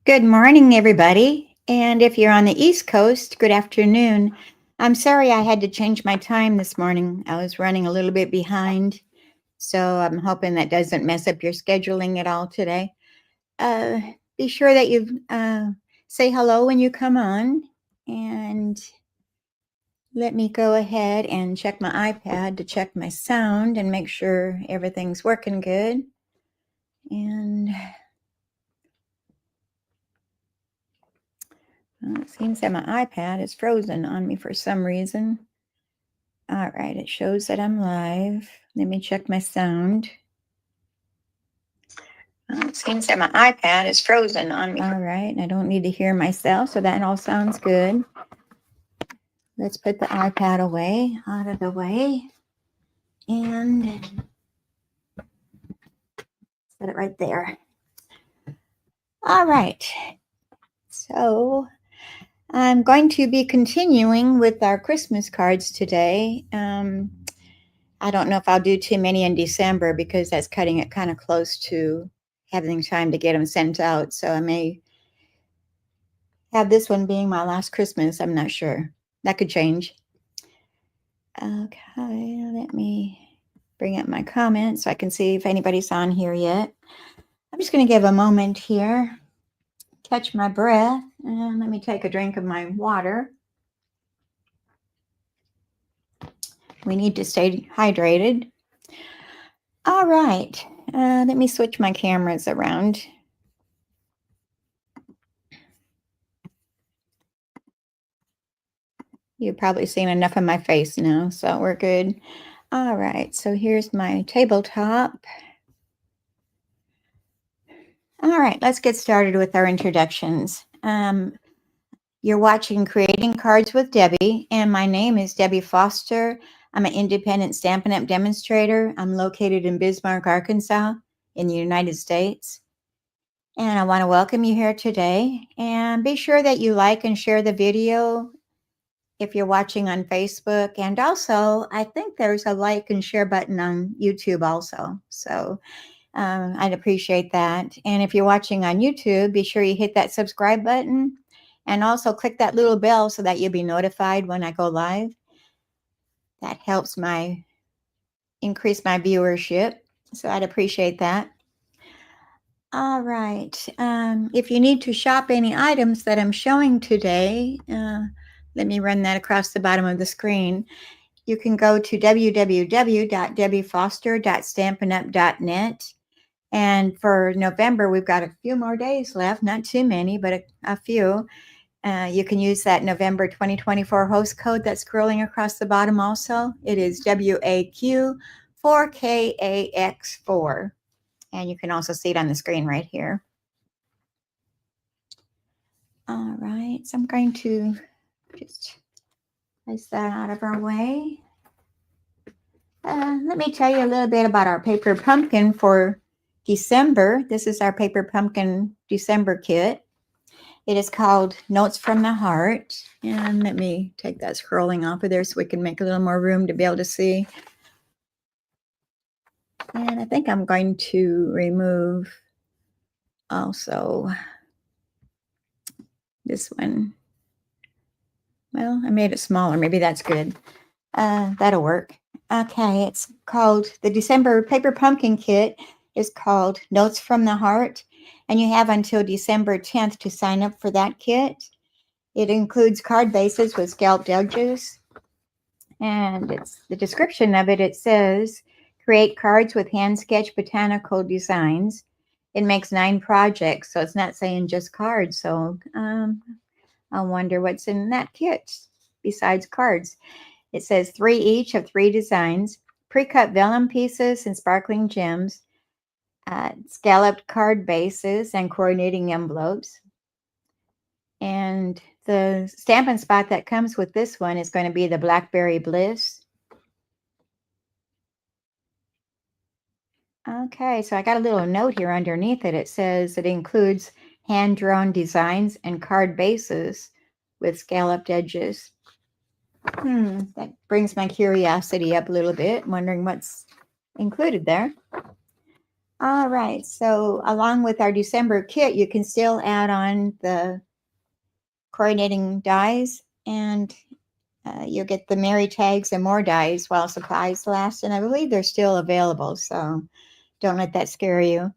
Good morning, everybody. And if you're on the East Coast, good afternoon. I'm sorry I had to change my time this morning. I was running a little bit behind, so I'm hoping that doesn't mess up your scheduling at all today. Uh, be sure that you say hello when you come on, and let me go ahead and check my iPad to check my sound and make sure everything's working good. And it seems that my iPad is frozen on me for some reason. All right, it shows that I'm live. Let me check my sound. It seems that my iPad is frozen on me. All right, I don't need to hear myself, so that all sounds good. Let's put the iPad away, out of the way, and set it right there. All right, so I'm going to be continuing with our Christmas cards today. I don't know if I'll do too many in December because that's cutting it kind of close to having time to get them sent out. So I may have this one being my last Christmas. I'm not sure. That could change. Okay, let me bring up my comments so I can see if anybody's on here yet. I'm just going to give a moment here, catch my breath, and let me take a drink of my water. We need to stay hydrated. All right, let me switch my cameras around. You've probably seen enough of my face now, so we're good. All right, so here's my tabletop. All right, let's get started with our introductions. You're watching Creating Cards with Debbie, and my name is Debbie Foster. I'm an independent Stampin' Up! Demonstrator. I'm located in Bismarck, Arkansas, in the United States. And I want to welcome you here today. And be sure that you like and share the video if you're watching on Facebook. And also, I think there's a like and share button on YouTube also. So I'd appreciate that. And if you're watching on YouTube, be sure you hit that subscribe button and also click that little bell so that you'll be notified when I go live. That helps increase my viewership. So I'd appreciate that. All right. If you need to shop any items that I'm showing today, let me run that across the bottom of the screen. You can go to www.debbiefoster.stampinup.net. And for November, we've got a few more days left, not too many, but a few. You can use that November 2024 host code that's scrolling across the bottom also. It is WAQ4KAX4. And you can also see it on the screen right here. All right, so I'm going to just place that out of our way. Let me tell you a little bit about our paper pumpkin for December. This is our paper pumpkin December kit. It is called Notes from the Heart. And let me take that scrolling off of there so we can make a little more room to be able to see. And I think I'm going to remove also this one. Well, I made it smaller. Maybe that's good. That'll work. Okay, it's called the December Paper Pumpkin Kit is called Notes from the Heart. And you have until December 10th to sign up for that kit. It includes card bases with scalped edges. And it's the description of it. It says, create cards with hand-sketched botanical designs. It makes 9 projects, so it's not saying just cards. So I wonder what's in that kit besides cards. It says 3 each of 3 designs, pre-cut vellum pieces and sparkling gems, scalloped card bases and coordinating envelopes. And the Stampin' Spot that comes with this one is going to be the Blackberry Bliss. Okay, so I got a little note here underneath it. It says it includes hand-drawn designs and card bases with scalloped edges. That brings my curiosity up a little bit, wondering what's included there. All right, so along with our December kit, you can still add on the coordinating dies, and you'll get the Merry tags and more dies while supplies last, and I believe they're still available, so don't let that scare you.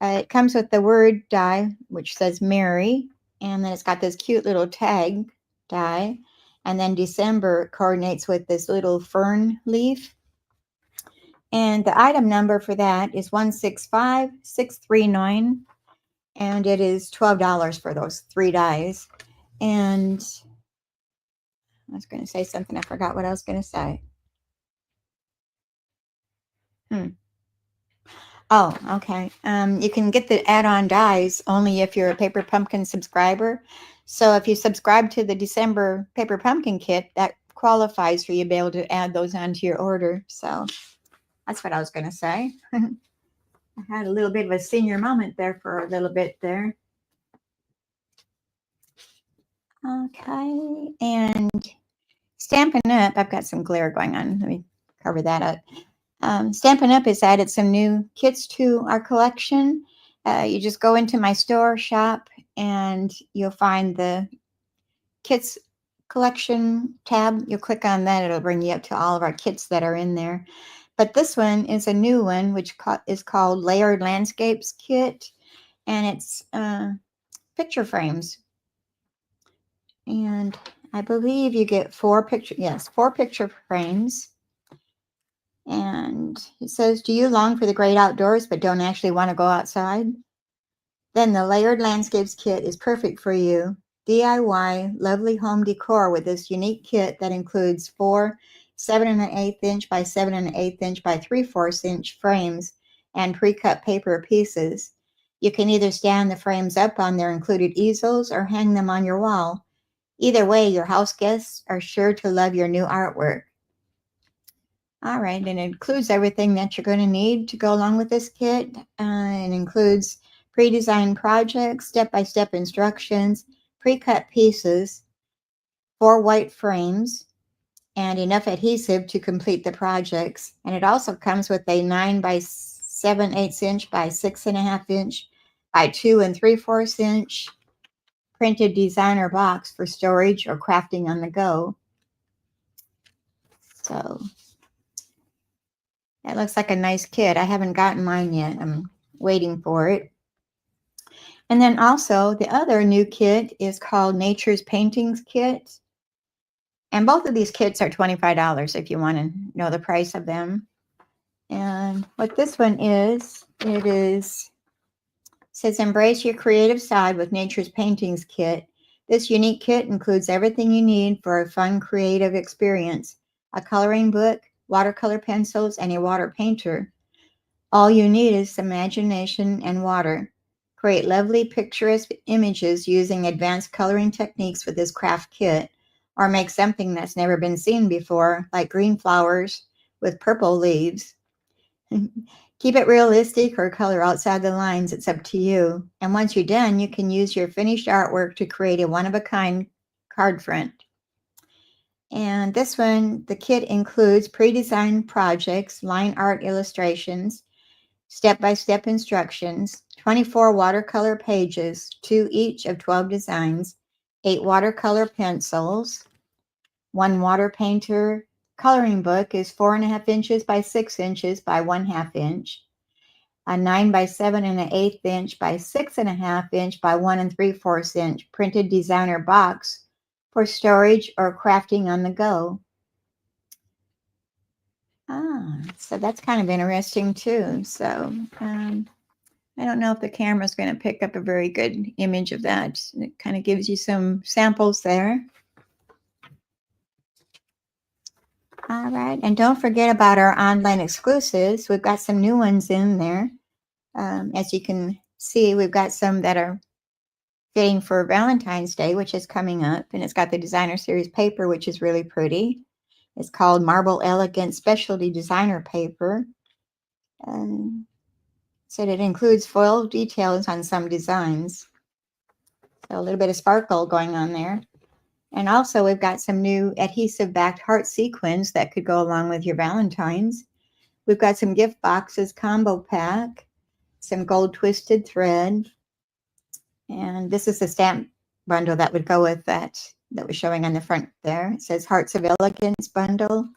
It comes with the word die, which says Merry, and then it's got this cute little tag die, and then December coordinates with this little fern leaf. And the item number for that is 165639, and it is $12 for those 3 dies. And I was going to say something. I forgot what I was going to say. Oh, okay. You can get the add-on dies only if you're a Paper Pumpkin subscriber. So if you subscribe to the December Paper Pumpkin kit, that qualifies for you to be able to add those onto your order. So that's what I was going to say. I had a little bit of a senior moment there for a little bit there. Okay, and Stampin' Up, I've got some glare going on. Let me cover that up. Stampin' Up has added some new kits to our collection. You just go into my store shop and you'll find the kits collection tab. You'll click on that. It'll bring you up to all of our kits that are in there. But this one is a new one, which is called Layered Landscapes Kit. And it's picture frames. And I believe you get 4 picture frames. And it says, do you long for the great outdoors but don't actually want to go outside? Then the Layered Landscapes Kit is perfect for you. DIY lovely home decor with this unique kit that includes 4 7 1/8 inch by 7 1/8 inch by 3/4 inch frames and pre-cut paper pieces. You can either stand the frames up on their included easels or hang them on your wall. Either way, your house guests are sure to love your new artwork. All right, and it includes everything that you're going to need to go along with this kit. It includes pre-designed projects, step-by-step instructions, pre-cut pieces, 4 white frames, and enough adhesive to complete the projects. And it also comes with a 9 by 7/8 inch by 6.5 inch by 2 3/4 inch printed designer box for storage or crafting on the go. So that looks like a nice kit. I haven't gotten mine yet. I'm waiting for it. And then also the other new kit is called Nature's Paintings Kit. And both of these kits are $25 if you want to know the price of them. And what this one is, says embrace your creative side with Nature's Paintings Kit. This unique kit includes everything you need for a fun, creative experience: a coloring book, watercolor pencils, and a water painter. All you need is imagination and water. Create lovely, picturesque images using advanced coloring techniques with this craft kit, or make something that's never been seen before, like green flowers with purple leaves. Keep it realistic or color outside the lines. It's up to you. And once you're done, you can use your finished artwork to create a one-of-a-kind card front. And this one, the kit includes pre-designed projects, line art illustrations, step-by-step instructions, 24 watercolor pages, 2 each of 12 designs, 8 watercolor pencils, 1 water painter. Coloring book is 4.5 inches by 6 inches by 1/2 inch, a 9 by 7 1/8 inch by 6.5 inch by 1 3/4 inch printed designer box for storage or crafting on the go. So that's kind of interesting too. So I don't know if the camera is going to pick up a very good image of that. It kind of gives you some samples there. All right, and don't forget about our online exclusives. We've got some new ones in there. As you can see, we've got some that are fitting for Valentine's Day, which is coming up, and it's got the designer series paper, which is really pretty. It's called Marble Elegant Specialty Designer Paper. So it includes foil details on some designs. So a little bit of sparkle going on there. And also we've got some new adhesive-backed heart sequins that could go along with your Valentines. We've got some gift boxes combo pack. some gold twisted thread. And this is the stamp bundle that would go with that was showing on the front there. It says Hearts of Elegance bundle.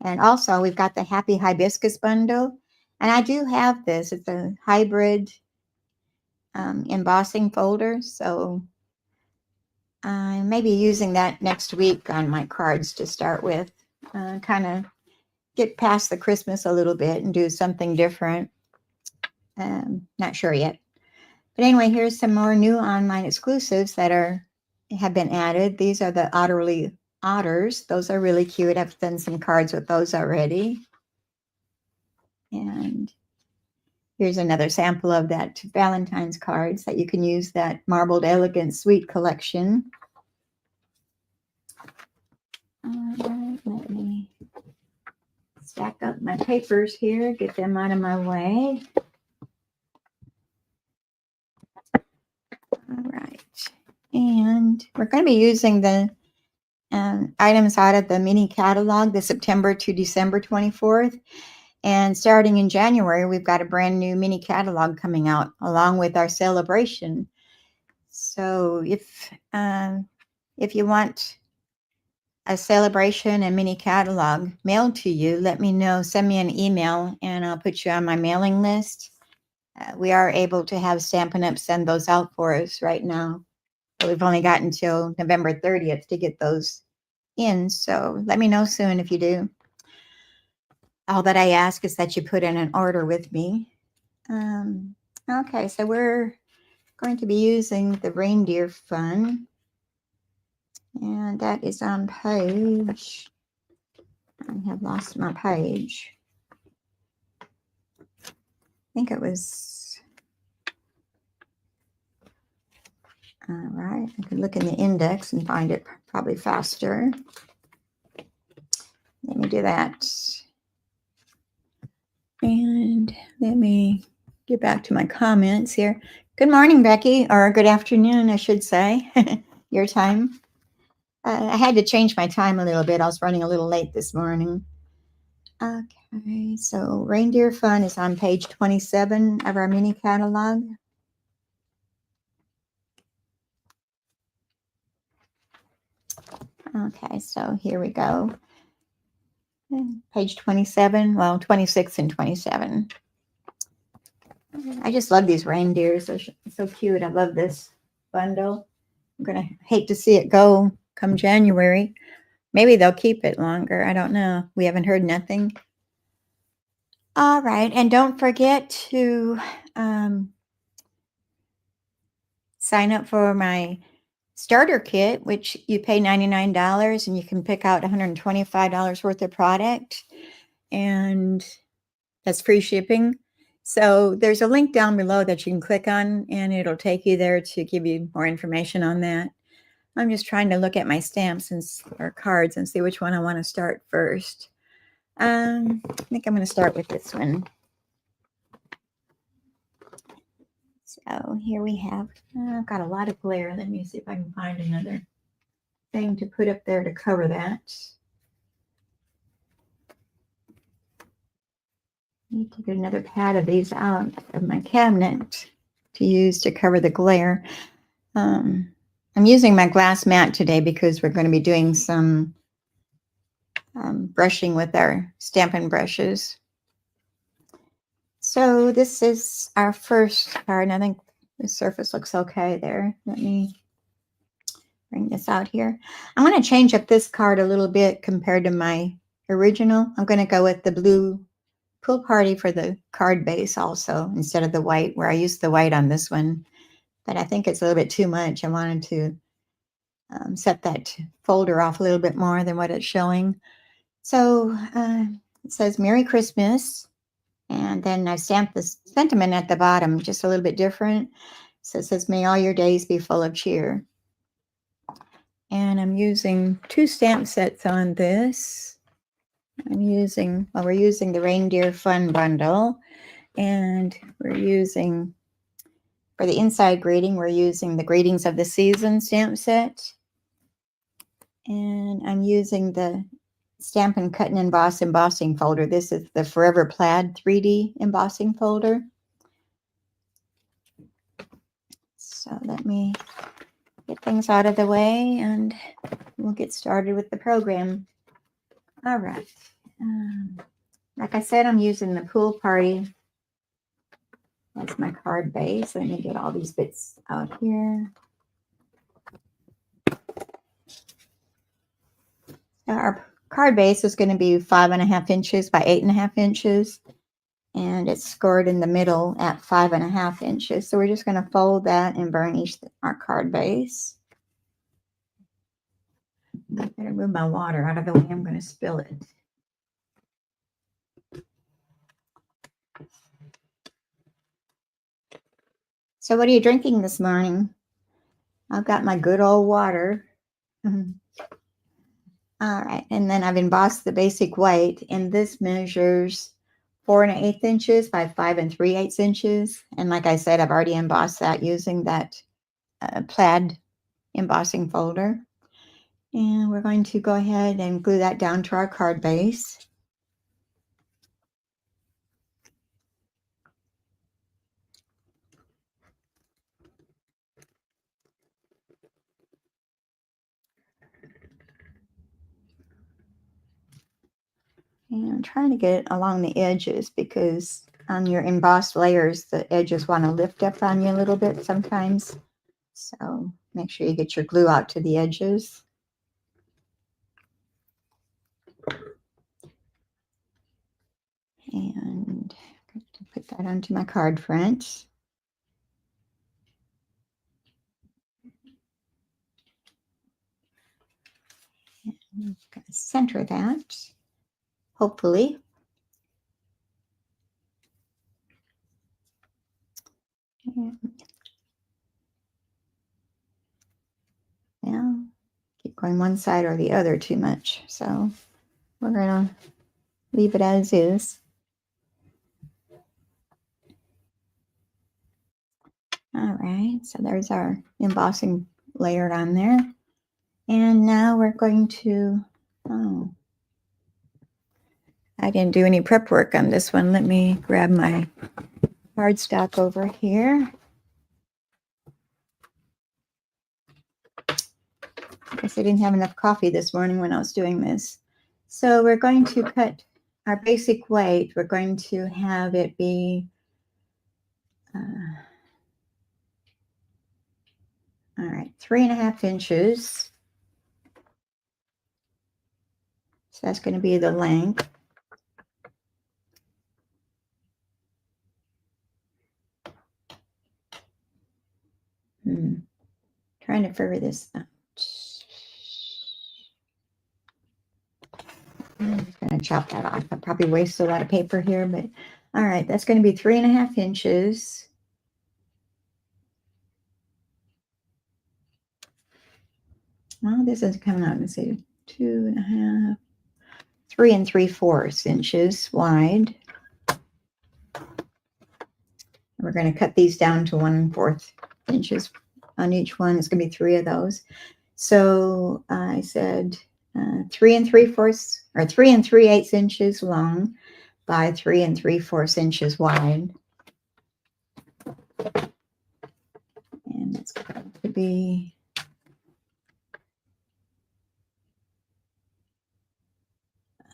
And also we've got the Happy Hibiscus bundle. And I do have this. It's a hybrid embossing folder. So I may be using that next week on my cards to start with. Kind of get past the Christmas a little bit and do something different. Not sure yet. But anyway, here's some more new online exclusives that have been added. These are the Otterly Otters. Those are really cute. I've done some cards with those already. And here's another sample of that Valentine's cards that you can use, that Marbled Elegance Sweet collection. All right, let me stack up my papers here, get them out of my way. All right, and we're going to be using the items out of the mini catalog, the September to December 24th. And starting in January, we've got a brand new mini catalog coming out along with our celebration. So if you want a celebration and mini catalog mailed to you, let me know. Send me an email and I'll put you on my mailing list. We are able to have Stampin' Up! Send those out for us right now. But we've only got until November 30th to get those in. So let me know soon if you do. All that I ask is that you put in an order with me. Okay, so we're going to be using the Reindeer Fun. And that is on page, I have lost my page. I think it was, all right, I could look in the index and find it probably faster. Let me do that. And let me get back to my comments here. Good morning, Becky, or good afternoon, I should say, your time. I had to change my time a little bit. I was running a little late this morning. Okay, so Reindeer Fun is on page 27 of our mini catalog. Okay, so here we go. Page 27, well, 26 and 27. I just love these reindeers. They're so cute. I love this bundle. I'm going to hate to see it go come January. Maybe they'll keep it longer. I don't know. We haven't heard nothing. All right. And don't forget to sign up for my starter kit, which you pay $99 and you can pick out $125 worth of product. And that's free shipping. So there's a link down below that you can click on and it'll take you there to give you more information on that. I'm just trying to look at my stamps or cards and see which one I want to start first. I think I'm going to start with this one. So here we have, I've got a lot of glare. Let me see if I can find another thing to put up there to cover that. I need to get another pad of these out of my cabinet to use to cover the glare. I'm using my glass mat today because we're going to be doing some brushing with our Stampin' brushes. So this is our first card, and I think the surface looks okay there. Let me bring this out here. I'm going to change up this card a little bit compared to my original. I'm going to go with the blue Pool Party for the card base also, instead of the white, where I used the white on this one. But I think it's a little bit too much. I wanted to set that folder off a little bit more than what it's showing. So it says Merry Christmas. And then I stamped the sentiment at the bottom, just a little bit different. So it says, may all your days be full of cheer. And I'm using 2 stamp sets on this. We're using the Reindeer Fun Bundle. And we're using, for the inside greeting, we're using the Greetings of the Season stamp set. And I'm using the Stampin' Cut and Emboss embossing folder. This is the Forever Plaid 3D embossing folder. So let me get things out of the way and we'll get started with the program. All right. Like I said, I'm using the Pool Party. That's my card base. Let me get all these bits out here. Our card base is going to be 5.5 inches by 8.5 inches. And it's scored in the middle at 5.5 inches. So we're just going to fold that and burnish our card base. I better move my water out of the way. I'm going to spill it. So what are you drinking this morning? I've got my good old water. All right, and then I've embossed the basic white, and this measures 4 1/8 inches by 5 3/8 inches. And like I said, I've already embossed that using that plaid embossing folder. And we're going to go ahead and glue that down to our card base. And I'm trying to get it along the edges because on your embossed layers, the edges want to lift up on you a little bit sometimes. So make sure you get your glue out to the edges. And I'm going to put that onto my card front. And I'm going to center that, hopefully. And now, keep going one side or the other too much. So we're going to leave it as is. All right, so there's our embossing layered on there. And now we're going to, I didn't do any prep work on this one. Let me grab my cardstock over here. I guess I didn't have enough coffee this morning when I was doing this. So we're going to cut our basic weight. We're going to have it be, all right, 3.5 inches. So that's going to be the length. Trying to figure this out. I'm just going to chop that off. I probably wasted a lot of paper here, but all right, that's going to be 3.5 inches. Well, this is coming out, let's see, 2.5, 3 3/4 inches wide. We're going to cut these down to 1 1/4 inches on each one. It's going to be 3 of those. So I said 3 3/4 or 3 3/8 inches long by 3 3/4 inches wide. And it's going to be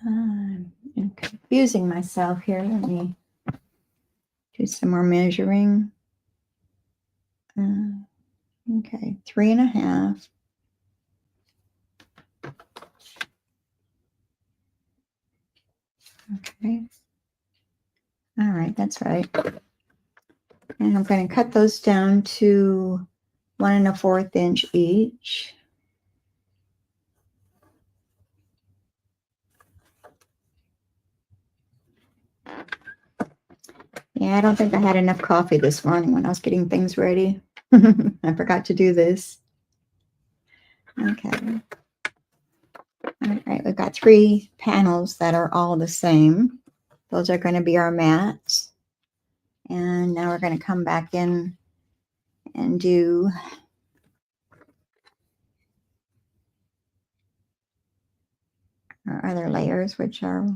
I'm confusing myself here. Let me do some more measuring. Okay, 3.5. Okay. All right, that's right. And I'm going to cut those down to 1 1/4 inch each. Yeah, I don't think I had enough coffee this morning when I was getting things ready. I forgot to do this. Okay. All right, we've got 3 panels that are all the same. Those are going to be our mats. And now we're going to come back in and do our other layers, which are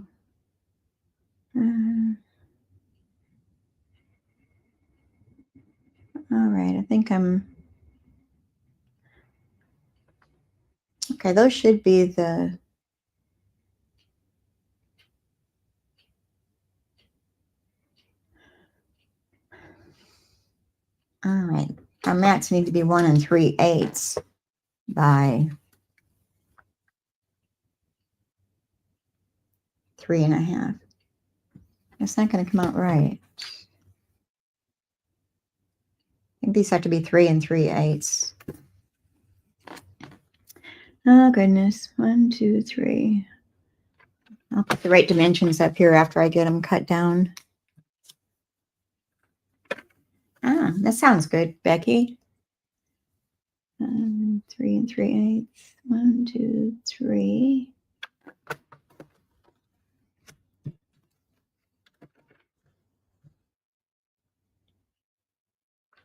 all right, I think I'm Okay, those should be the... All right, our mats need to be 1 3/8 by 3 1/2. It's not going to come out right. I think these have to be 3 3/8. Oh goodness, 1 2 3. I'll put the right dimensions up here after I get them cut down. Ah, that sounds good, Becky. 3 3/8. 1 2 3.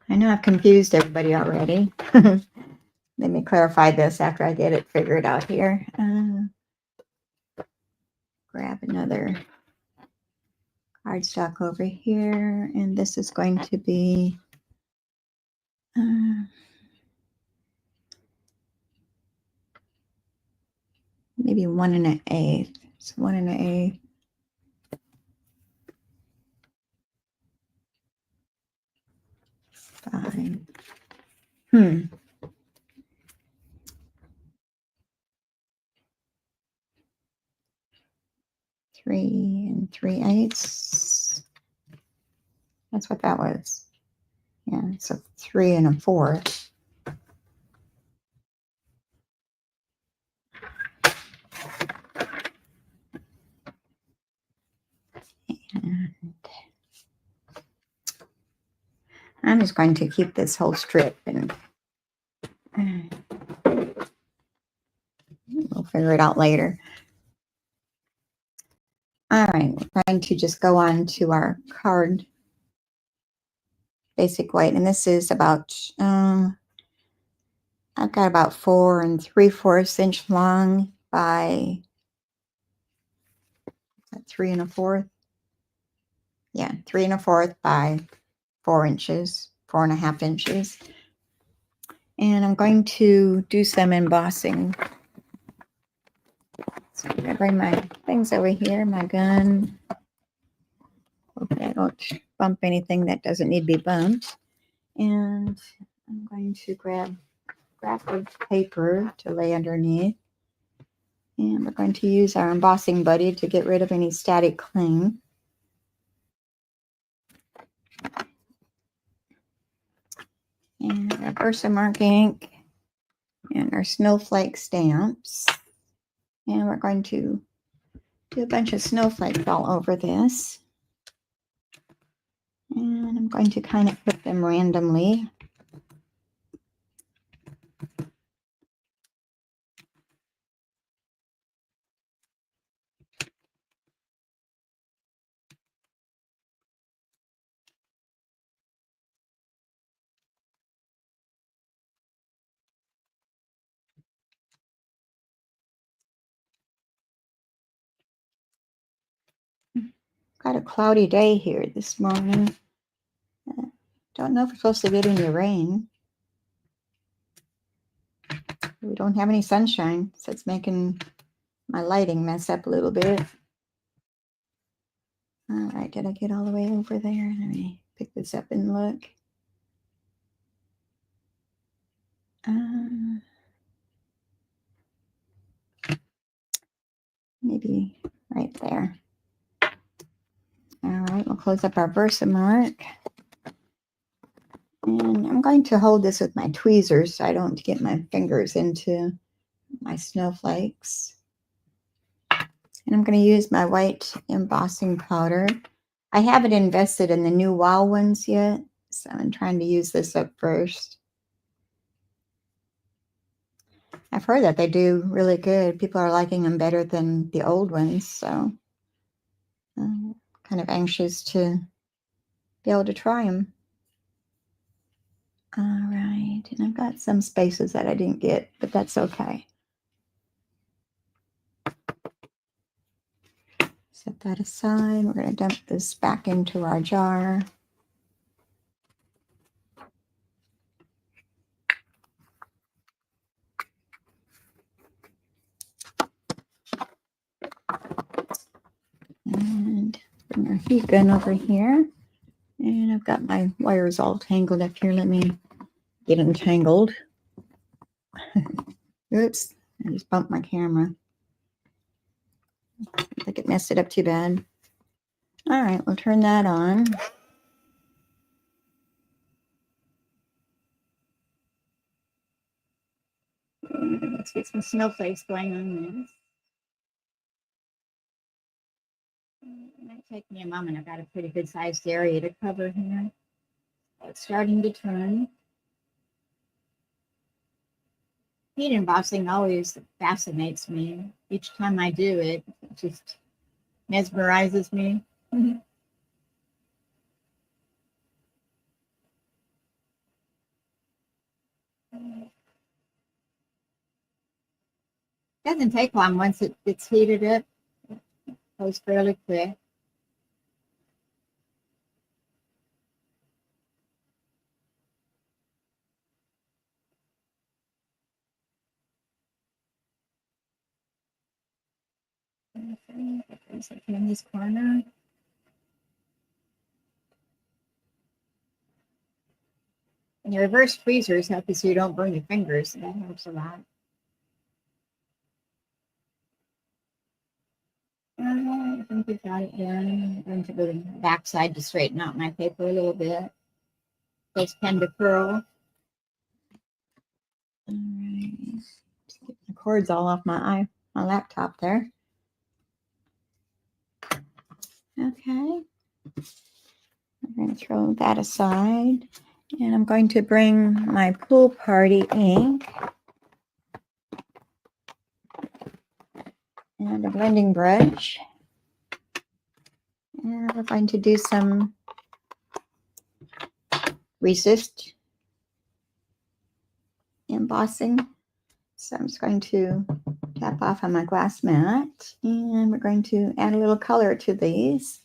I know I've confused everybody already. Let me clarify this after I get it figured out here. Grab another cardstock over here, and this is going to be maybe 1 1/8. So 1 1/8. Fine. 3 3/8. That's what that was. Yeah, so 3 1/4. And I'm just going to keep this whole strip, and we'll figure it out later. All right, we're going to just go on to our card basic white, and this is about I've got about 4 3/4 inch long by 3 1/4. Yeah, 3 1/4 by 4 inches, 4.5 inches. And I'm going to do some embossing. So I'm going to bring my things over here, my gun. Hopefully I don't bump anything that doesn't need to be bumped. And I'm going to grab graphic paper to lay underneath. And we're going to use our embossing buddy to get rid of any static cling. And our Versamark ink and our snowflake stamps. And we're going to do a bunch of snowflakes all over this. And I'm going to kind of put them randomly. Got a cloudy day here this morning. Don't know if we're supposed to get any rain. We don't have any sunshine, so it's making my lighting mess up a little bit. All right, did I get all the way over there? Let me pick this up and look. Maybe right there. All right, we'll close up our Versamark. And I'm going to hold this with my tweezers so I don't get my fingers into my snowflakes. And I'm going to use my white embossing powder. I haven't invested in the new WOW ones yet, so I'm trying to use this up first. I've heard that they do really good. People are liking them better than the old ones, so I'm kind of anxious to be able to try them. All right, and I've got some spaces that I didn't get, but that's okay. Set that aside. We're going to dump this back into our jar. heat gun over here. And I've got my wires all tangled up here. Let me get entangled. Oops, I just bumped my camera. I think it messed it up too bad. All right, we'll turn that on. Let's get some snowflakes going on this. It might take me a moment. I've got a pretty good sized area to cover here. It's starting to turn. Heat embossing always fascinates me. Each time I do it, it just mesmerizes me. Doesn't take long once it gets heated up. It goes fairly quick. In this corner. And the reverse tweezers help you so you don't burn your fingers. So that helps a lot. I think we've got it done. I'm going to go to the back side to straighten out my paper a little bit. Those tend to curl. All right. Just get the cords all off my laptop there. Okay. I'm going to throw that aside. And I'm going to bring my Pool Party ink and a blending brush. And we're going to do some resist embossing. So I'm just going to tap off on my glass mat, and we're going to add a little color to these.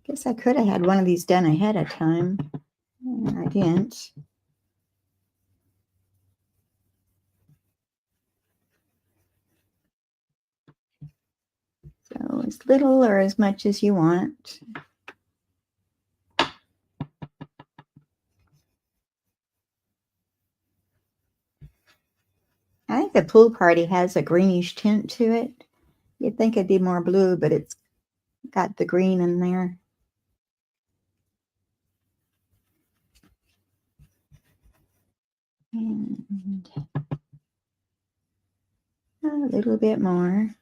Guess I could have had one of these done ahead of time. I didn't. So as little or as much as you want. I think the Pool Party has a greenish tint to it. You'd think it'd be more blue, but it's got the green in there. And a little bit more.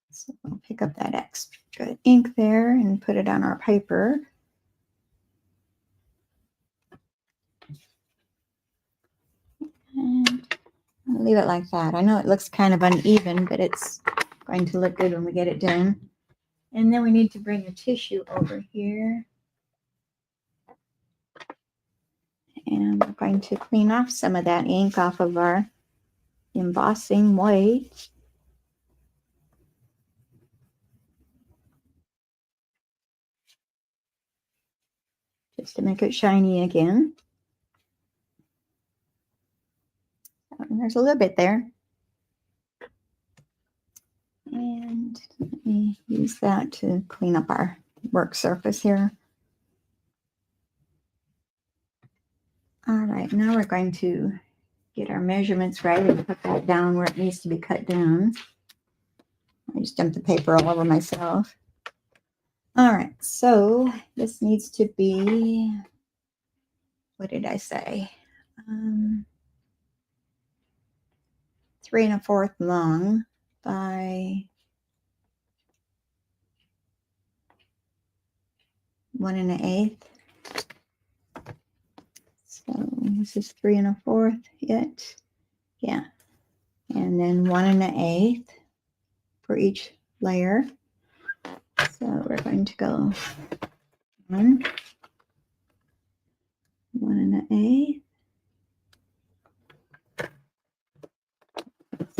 So we'll pick up that extra ink there and put it on our paper. And I'll leave it like that. I know it looks kind of uneven, but it's going to look good when we get it done. And then we need to bring a tissue over here. And we're going to clean off some of that ink off of our embossing white. Just to make it shiny again. And there's a little bit there. And let me use that to clean up our work surface here. All right, now we're going to get our measurements right and put that down where it needs to be cut down. I just dumped the paper all over myself. All right, so this needs to be, what did I say? 3 1/4 long by 1 1/8. So this is 3 1/4 it. Yeah. And then 1 1/8 for each layer. So we're going to go 1 1/8.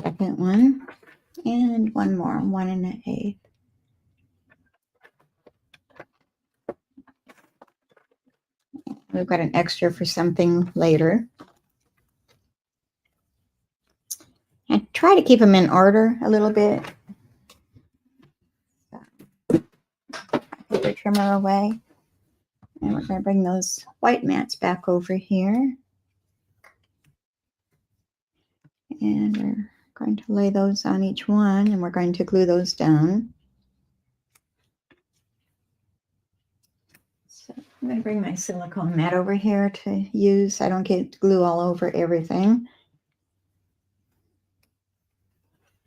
Second one. And one more, 1 1/8. We've got an extra for something later. And try to keep them in order a little bit. Put the trimmer away. And we're going to bring those white mats back over here. And we're going to lay those on each one, and we're going to glue those down. So I'm going to bring my silicone mat over here to use. I don't get glue all over everything.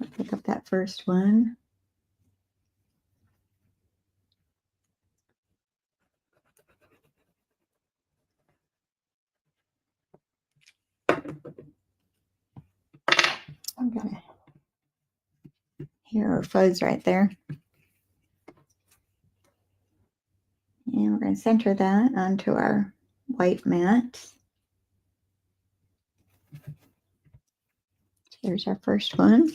I'll pick up that first one. I'm going to hear our fuzz right there. And we're going to center that onto our white mat. Here's our first one.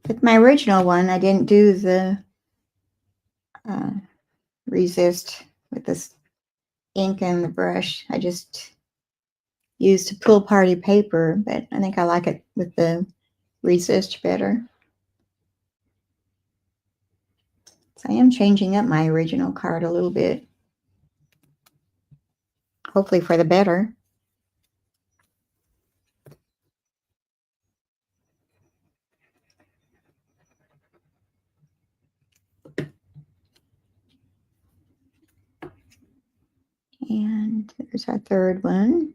With my original one, I didn't do the resist with this ink and the brush. I just used a pool party paper, but I think I like it with the resist better. So I am changing up my original card a little bit, hopefully for the better. And there's our third one.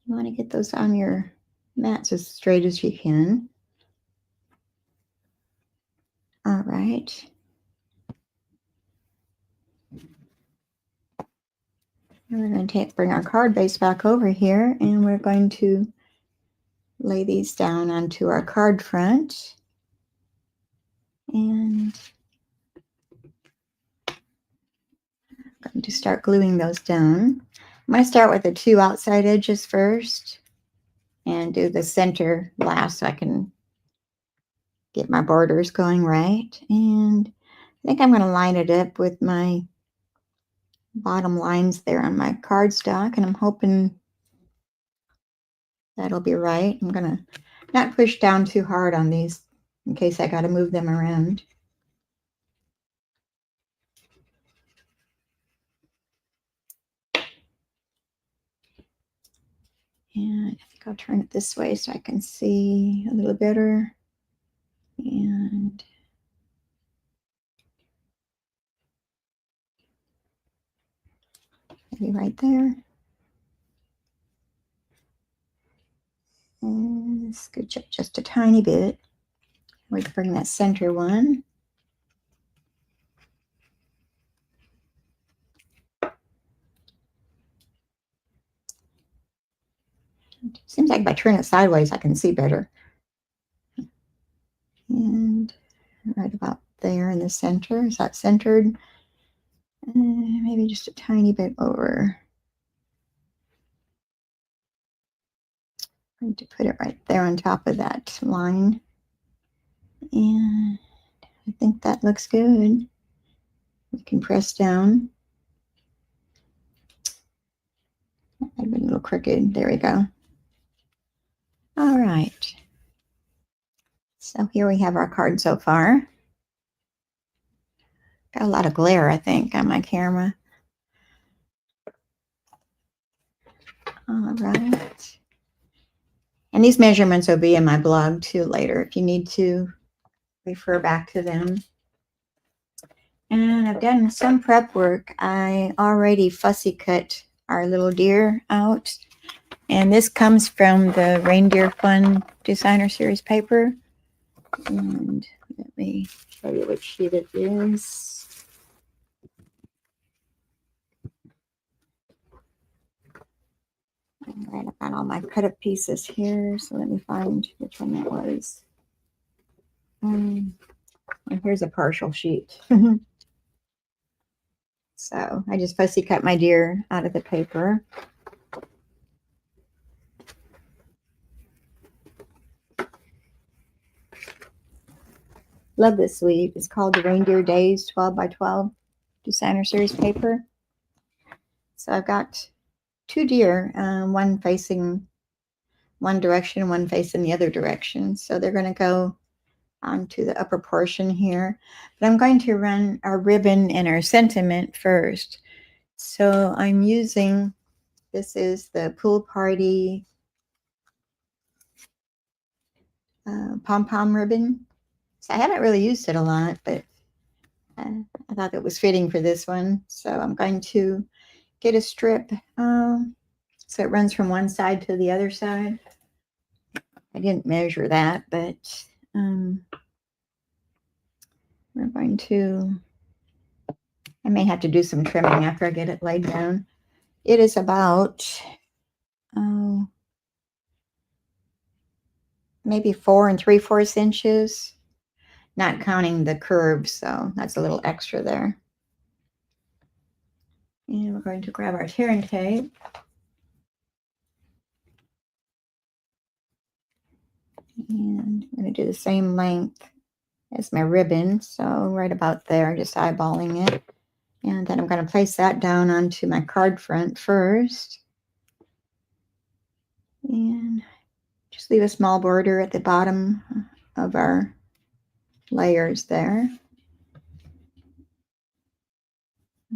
You want to get those on your mats as straight as you can. All right. And we're going to bring our card base back over here, and we're going to lay these down onto our card front. And I'm going to start gluing those down. I'm going to start with the 2 outside edges first and do the center last so I can get my borders going right. And I think I'm going to line it up with my bottom lines there on my cardstock, and I'm hoping that'll be right. I'm going to not push down too hard on these in case I got to move them around. And I think I'll turn it this way so I can see a little better. And maybe right there. And scooch up just a tiny bit. We can bring that center one. Seems like if I turn it sideways, I can see better. And right about there in the center. Is that centered? Maybe just a tiny bit over. I'm going to put it right there on top of that line. And I think that looks good. We can press down. I've been a little crooked. There we go. All right. So here we have our card so far. Got a lot of glare, I think, on my camera. All right. And these measurements will be in my blog too later if you need to refer back to them. And I've done some prep work. I already fussy cut our little deer out. And this comes from the Reindeer Fun Designer Series paper. And let me show you which sheet it is. Right, I've got all my cut up pieces here, so let me find which one that was. And here's a partial sheet. So I just fussy cut my deer out of the paper. Love this sleeve. It's called the Reindeer Days 12 by 12 designer series paper. So I've got two deer, one facing one direction, one facing the other direction. So they're going to go onto the upper portion here. But I'm going to run our ribbon and our sentiment first. So I'm using, this is the Pool Party pom-pom ribbon. So I haven't really used it a lot, but I thought it was fitting for this one. So I'm going to get a strip so it runs from one side to the other side. I didn't measure that, but we're going to, I may have to do some trimming after I get it laid down. It is about maybe 4 3/4 inches, not counting the curves, so that's a little extra there. And we're going to grab our tearing tape. And I'm going to do the same length as my ribbon, so right about there, just eyeballing it. And then I'm going to place that down onto my card front first. And just leave a small border at the bottom of our layers there.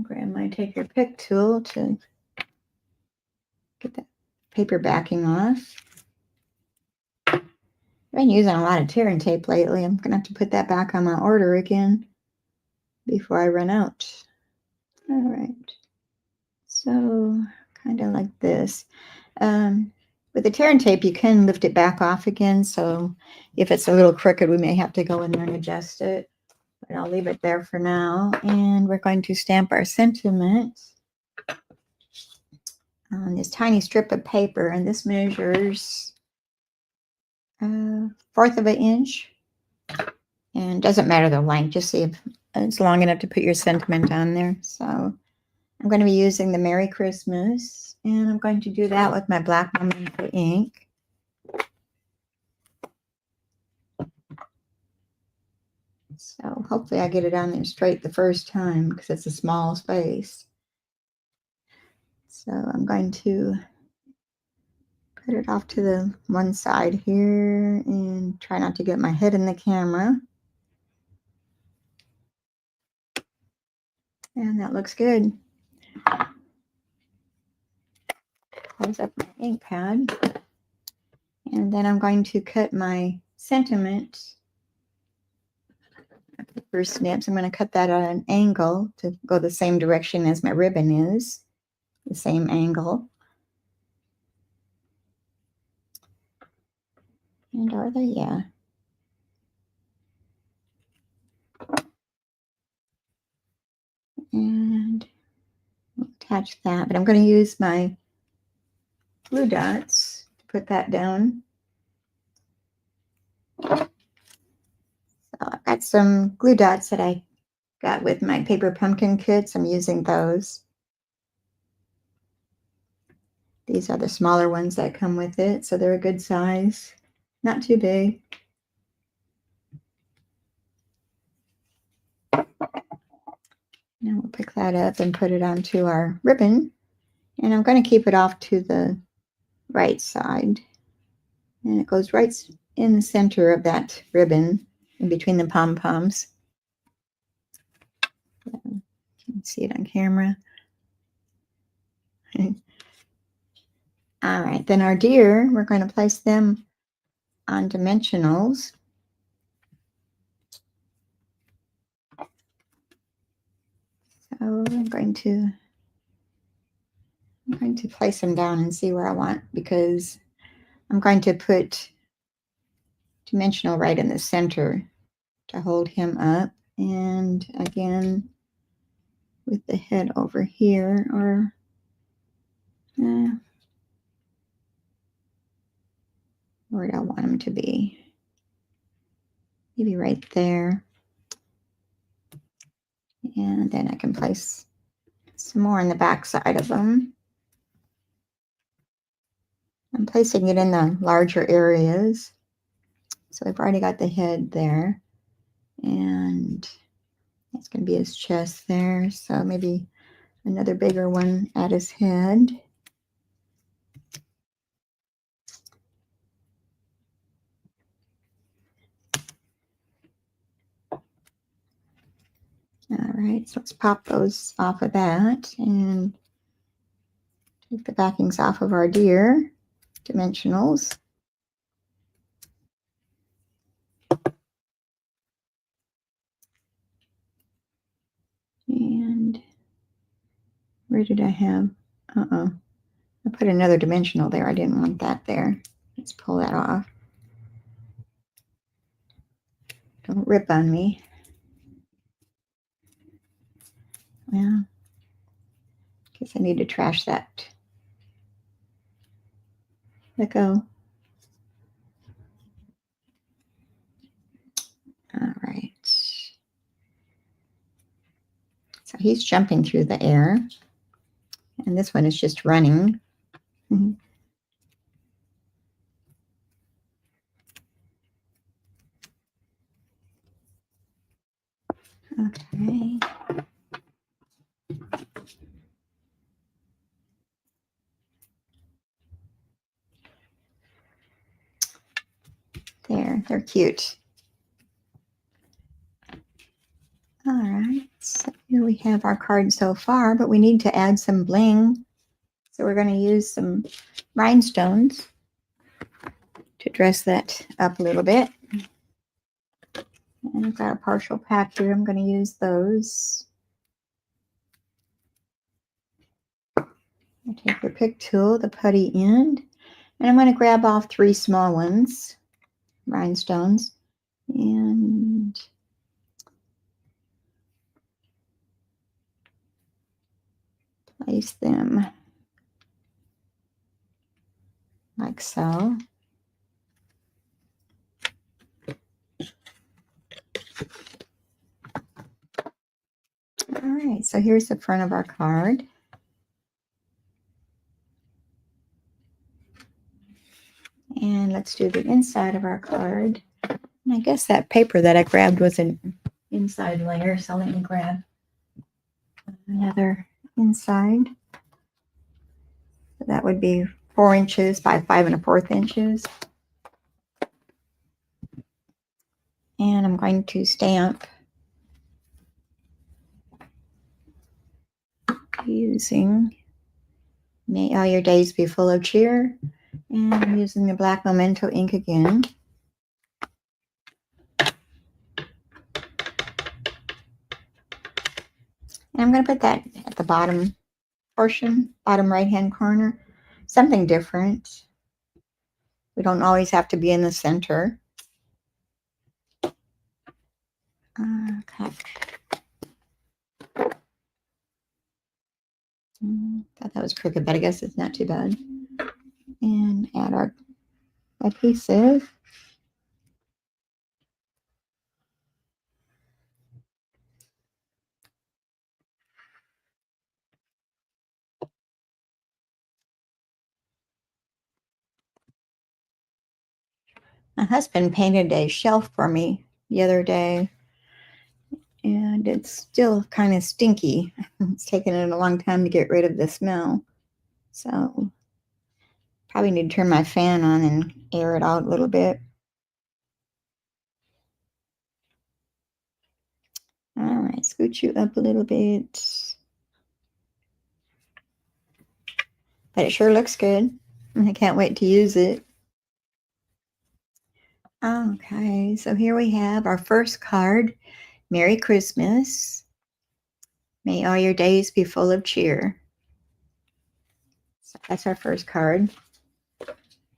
Grab my take your pick tool to get that paper backing off. I've been using a lot of tearing tape lately. I'm going to have to put that back on my order again before I run out. All right. So kind of like this. With the tearing tape, you can lift it back off again. So if it's a little crooked, we may have to go in there and adjust it. But I'll leave it there for now. And we're going to stamp our sentiment on this tiny strip of paper. And this measures 1/4 of an inch. And doesn't matter the length. Just see if it's long enough to put your sentiment on there. So I'm going to be using the Merry Christmas. And I'm going to do that with my black memento ink. So hopefully I get it on there straight the first time because it's a small space. So I'm going to put it off to the one side here and try not to get my head in the camera. And that looks good. Close up my ink pad. And then I'm going to cut my sentiment. Paper snips. I'm going to cut that at an angle to go the same direction as my ribbon is. The same angle. And are they? Yeah. And we'll attach that. But I'm going to use my glue dots to put that down. So I've got some glue dots that I got with my paper pumpkin kits. I'm using those. These are the smaller ones that come with it, so they're a good size, not too big. Now we'll pick that up and put it onto our ribbon. And I'm going to keep it off to the right side. And it goes right in the center of that ribbon, in between the pom-poms. You can see it on camera. All right, then our deer, we're going to place them on dimensionals. So I'm going to place them down and see where I want, because I'm going to put dimensional right in the center to hold him up. And again, with the head over here, or where do I want him to be? Maybe right there. And then I can place some more on the back side of them. I'm placing it in the larger areas. So I've already got the head there, and it's going to be his chest there. So maybe another bigger one at his head. All right, so let's pop those off of that and take the backings off of our deer dimensionals. And where did I have? I put another dimensional there. I didn't want that there. Let's pull that off. Don't rip on me. Well, guess I need to trash that. Let go. All right. So he's jumping through the air, and this one is just running. Okay. There, they're cute. All right, so here we have our card so far, but we need to add some bling. So we're going to use some rhinestones to dress that up a little bit. And I've got a partial pack here. I'm going to use those. I take the pick tool, the putty end, and I'm going to grab off 3 small ones, rhinestones, and place them like so. All right, so here's the front of our card. And let's do the inside of our card. And I guess that paper that I grabbed was an inside layer, so let me grab another inside. So that would be 4 inches by 5 1/4 inches. And I'm going to stamp using May All Your Days Be Full of Cheer. And I'm using the black Memento ink again. And I'm going to put that at the bottom portion, bottom right-hand corner. Something different. We don't always have to be in the center. Okay. Thought that was crooked, but I guess it's not too bad. And add our adhesive. My husband painted a shelf for me the other day, and it's still kind of stinky. It's taken it a long time to get rid of the smell. So probably need to turn my fan on and air it out a little bit. All right, scoot you up a little bit. But it sure looks good. I can't wait to use it. Okay, so here we have our first card. Merry Christmas. May all your days be full of cheer. So that's our first card.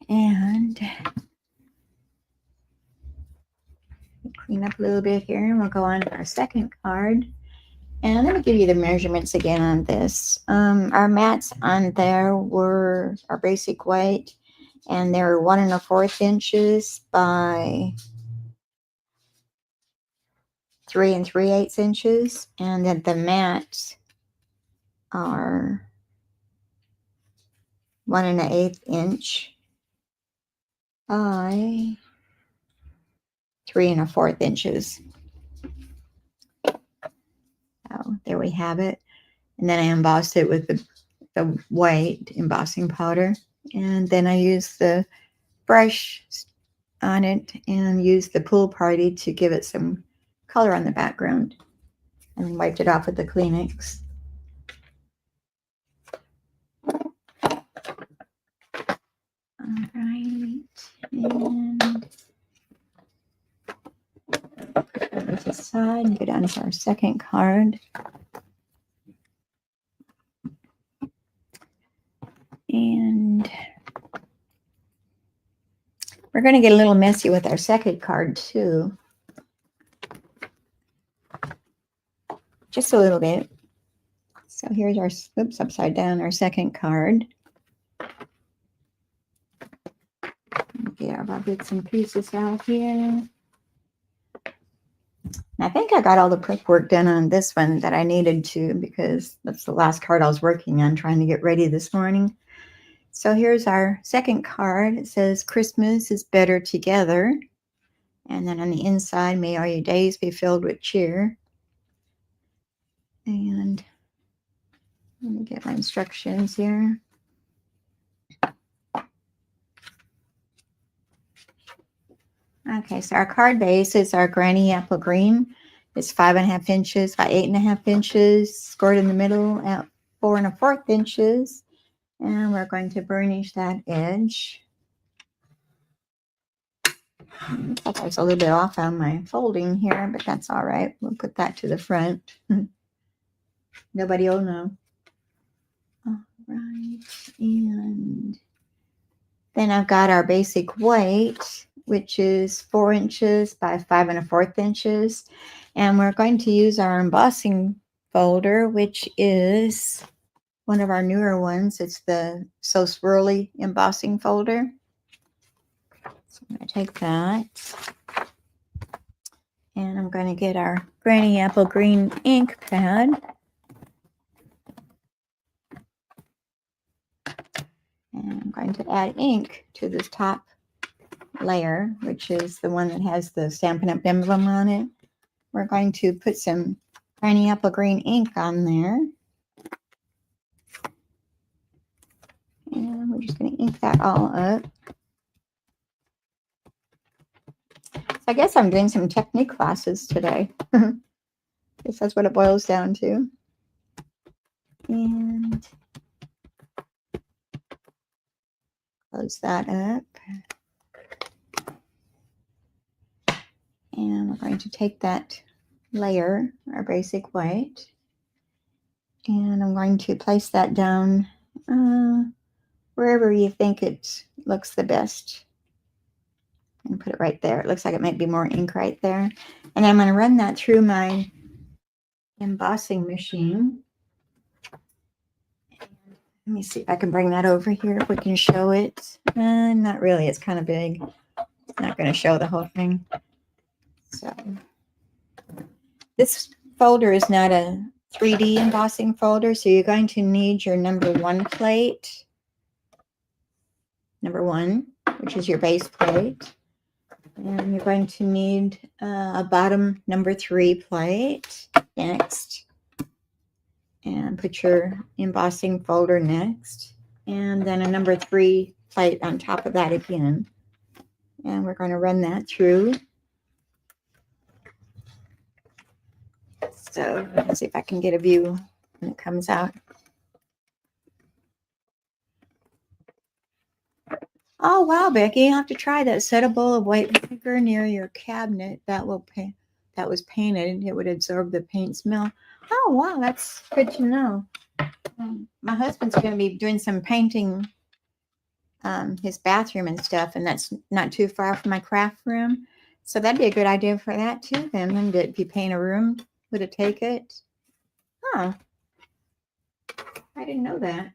And clean up a little bit here, and we'll go on to our second card. And let me give you the measurements again on this. Our mats on there were our basic white, and they're 1 1/4 inches by 3 3/8 inches. And then the mats are 1 1/8 inch by 3 1/4 inches. So there we have it. And then I embossed it with the white embossing powder. And then I used the brush on it and used the Pool Party to give it some color on the background. And then wiped it off with the Kleenex. All right. And put that to the side and go down to our second card. And we're going to get a little messy with our second card too. Just a little bit. So here's our, oops, upside down, our second card. Get our bits and pieces out here. And I think I got all the prep work done on this one that I needed to, because that's the last card I was working on trying to get ready this morning. So here's our second card. It says, Christmas is better together. And then on the inside, may all your days be filled with cheer. And let me get my instructions here. Okay, so our card base is our Granny Apple Green. It's 5 1/2 inches by 8 1/2 inches, scored in the middle at 4 1/4 inches. And we're going to burnish that edge. I was a little bit off on my folding here, but that's all right. We'll put that to the front. Nobody will know. All right, and then I've got our basic white, which is 4 inches by 5 1/4 inches. And we're going to use our embossing folder, which is one of our newer ones. It's the So Swirly embossing folder. So I'm going to take that. And I'm going to get our Granny Apple Green ink pad. And I'm going to add ink to this top layer, which is the one that has the Stampin' Up emblem on it. We're going to put some Granny Apple Green ink on there. And we're just going to ink that all up. So I guess I'm doing some technique classes today. I guess that's what it boils down to. And close that up. And we're going to take that layer, our basic white, and I'm going to place that down wherever you think it looks the best. And put it right there. It looks like it might be more ink right there. And I'm going to run that through my embossing machine. Let me see if I can bring that over here if we can show it. Not really, it's kind of big. It's not going to show the whole thing. So this folder is not a 3D embossing folder, so you're going to need your number 1 plate, number 1, which is your base plate. And you're going to need a bottom number 3 plate next. And put your embossing folder next. And then a number 3 plate on top of that again. And we're going to run that through. So let's see if I can get a view when it comes out. Oh, wow, Becky, you have to try that. Set a bowl of white vinegar near your cabinet that was painted. It would absorb the paint smell. Oh, wow, that's good to know. My husband's going to be doing some painting his bathroom and stuff, and that's not too far from my craft room. So that'd be a good idea for that too then. And if you paint a room, would it take it? Huh. I didn't know that.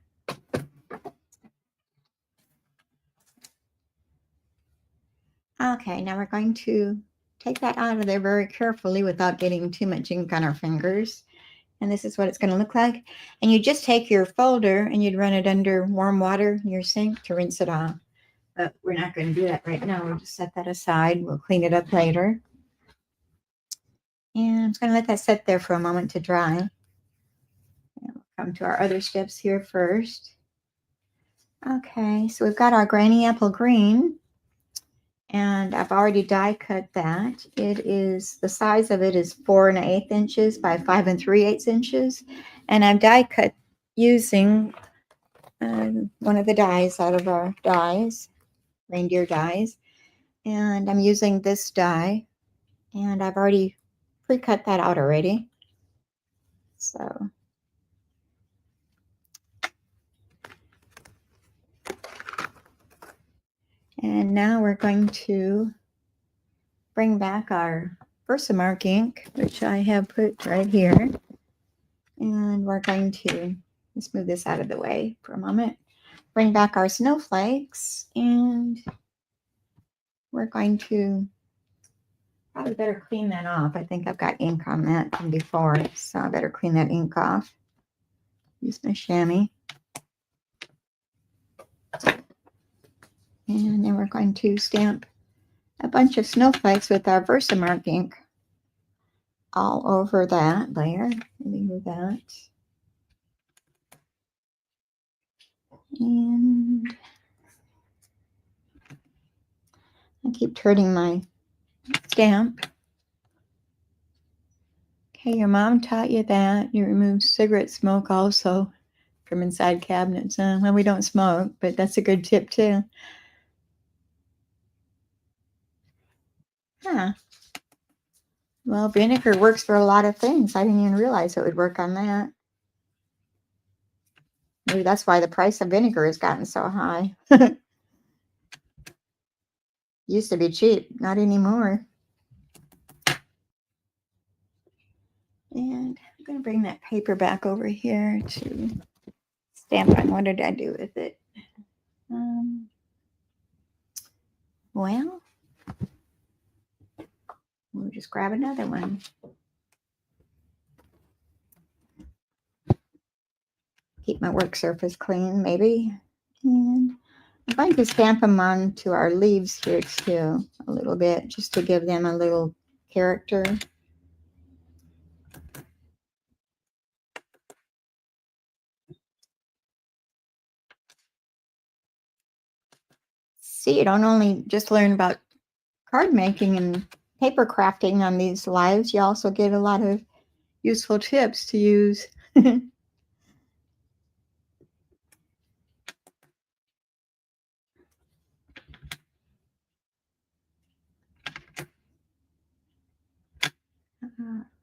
Okay, now we're going to take that out of there very carefully without getting too much ink on our fingers. And this is what it's going to look like. And you just take your folder and you'd run it under warm water in your sink to rinse it off. But we're not going to do that right now. We'll just set that aside. We'll clean it up later. And I'm just going to let that sit there for a moment to dry. And we'll come to our other steps here first. Okay, so we've got our granny apple green. And I've already die cut that. It is, the size of it is 4 1/8 inches by 5 3/8 inches. And I've die cut using one of the dies out of our dies, reindeer dies. And I'm using this die. And I've already pre-cut that out already. So. And now we're going to bring back our Versamark ink, which I have put right here. And we're going to, let's move this out of the way for a moment. Bring back our snowflakes, and we're going to probably better clean that off. I think I've got ink on that from before, so I better clean that ink off. Use my chamois. And then we're going to stamp a bunch of snowflakes with our Versamark ink all over that layer. Let me move that. And I keep turning my stamp. Okay, your mom taught you that. You remove cigarette smoke also from inside cabinets. Well, we don't smoke, but that's a good tip too. Huh. Well, vinegar works for a lot of things. I didn't even realize it would work on that. Maybe that's why the price of vinegar has gotten so high. Used to be cheap, not anymore. And I'm going to bring that paper back over here to stamp on. What did I do with it? Well, we'll just grab another one. Keep my work surface clean, maybe. And I'm going to stamp them onto our leaves here too, a little bit, just to give them a little character. See, you don't only just learn about card making and paper crafting on these lives, you also get a lot of useful tips to use.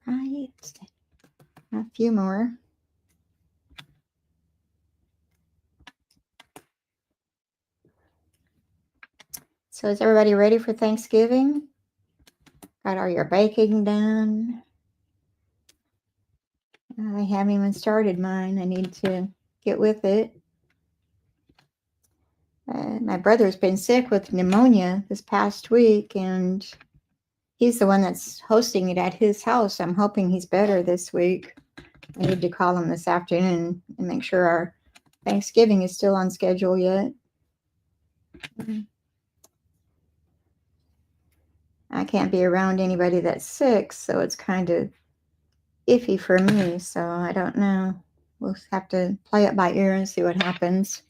Right, a few more. So is everybody ready for Thanksgiving? Got all your baking done? I haven't even started mine. I need to get with it. My brother's been sick with pneumonia this past week, and he's the one that's hosting it at his house. I'm hoping he's better this week. I need to call him this afternoon and make sure our Thanksgiving is still on schedule yet. I can't be around anybody that's sick, so it's kind of iffy for me, so I don't know. We'll have to play it by ear and see what happens.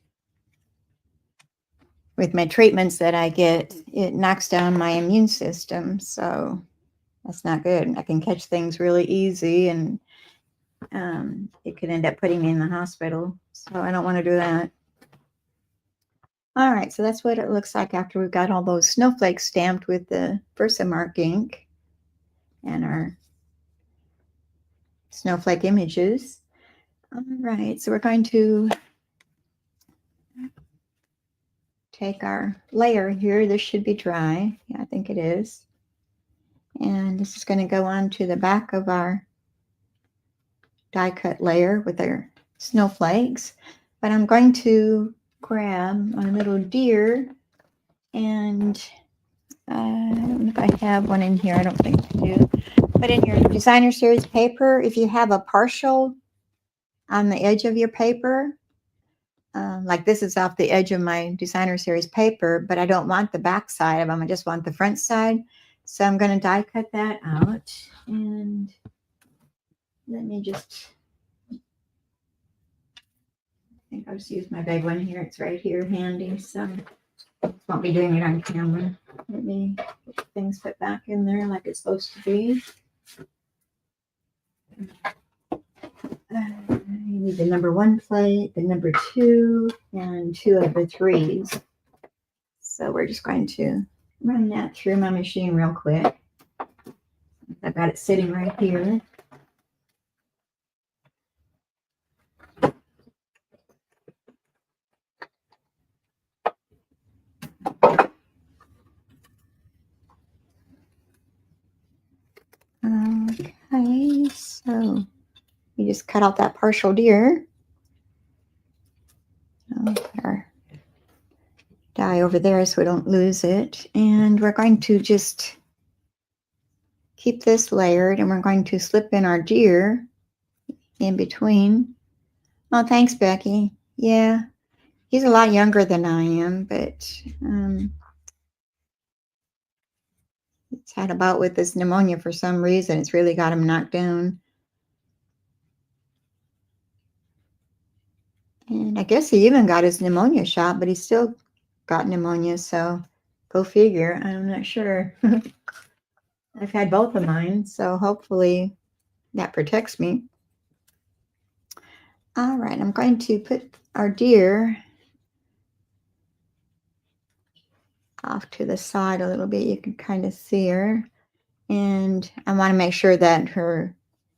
With my treatments that I get, it knocks down my immune system, so that's not good. I can catch things really easy, and it could end up putting me in the hospital, so I don't want to do that. All right, so that's what it looks like after we've got all those snowflakes stamped with the Versamark ink and our snowflake images. All right, so we're going to take our layer here. This should be dry. Yeah, I think it is. And this is going to go on to the back of our die cut layer with our snowflakes. But I'm going to grab my little deer, and I don't know if I have one in here. I don't think I do. But in your designer series paper, if you have a partial on the edge of your paper, like this is off the edge of my designer series paper, but I don't want the back side of them. I just want the front side. So I'm going to die cut that out. And let me just, I think I'll just use my big one here. It's right here handy. So I won't be doing it on camera. Let me get things put back in there like it's supposed to be. You need the number 1 plate, the number 2, and 2 of the 3s. So we're just going to run that through my machine real quick. I've got it sitting right here. Okay, so we just cut out that partial deer. I'll put our die over there so we don't lose it. And we're going to just keep this layered, and we're going to slip in our deer in between. Oh, thanks, Becky. Yeah, he's a lot younger than I am, but he's had a bout with this pneumonia for some reason. It's really got him knocked down. And I guess he even got his pneumonia shot, but he still got pneumonia, so go figure. I'm not sure. I've had both of mine, so hopefully that protects me. All right, I'm going to put our deer off to the side a little bit. You can kind of see her. And I want to make sure that her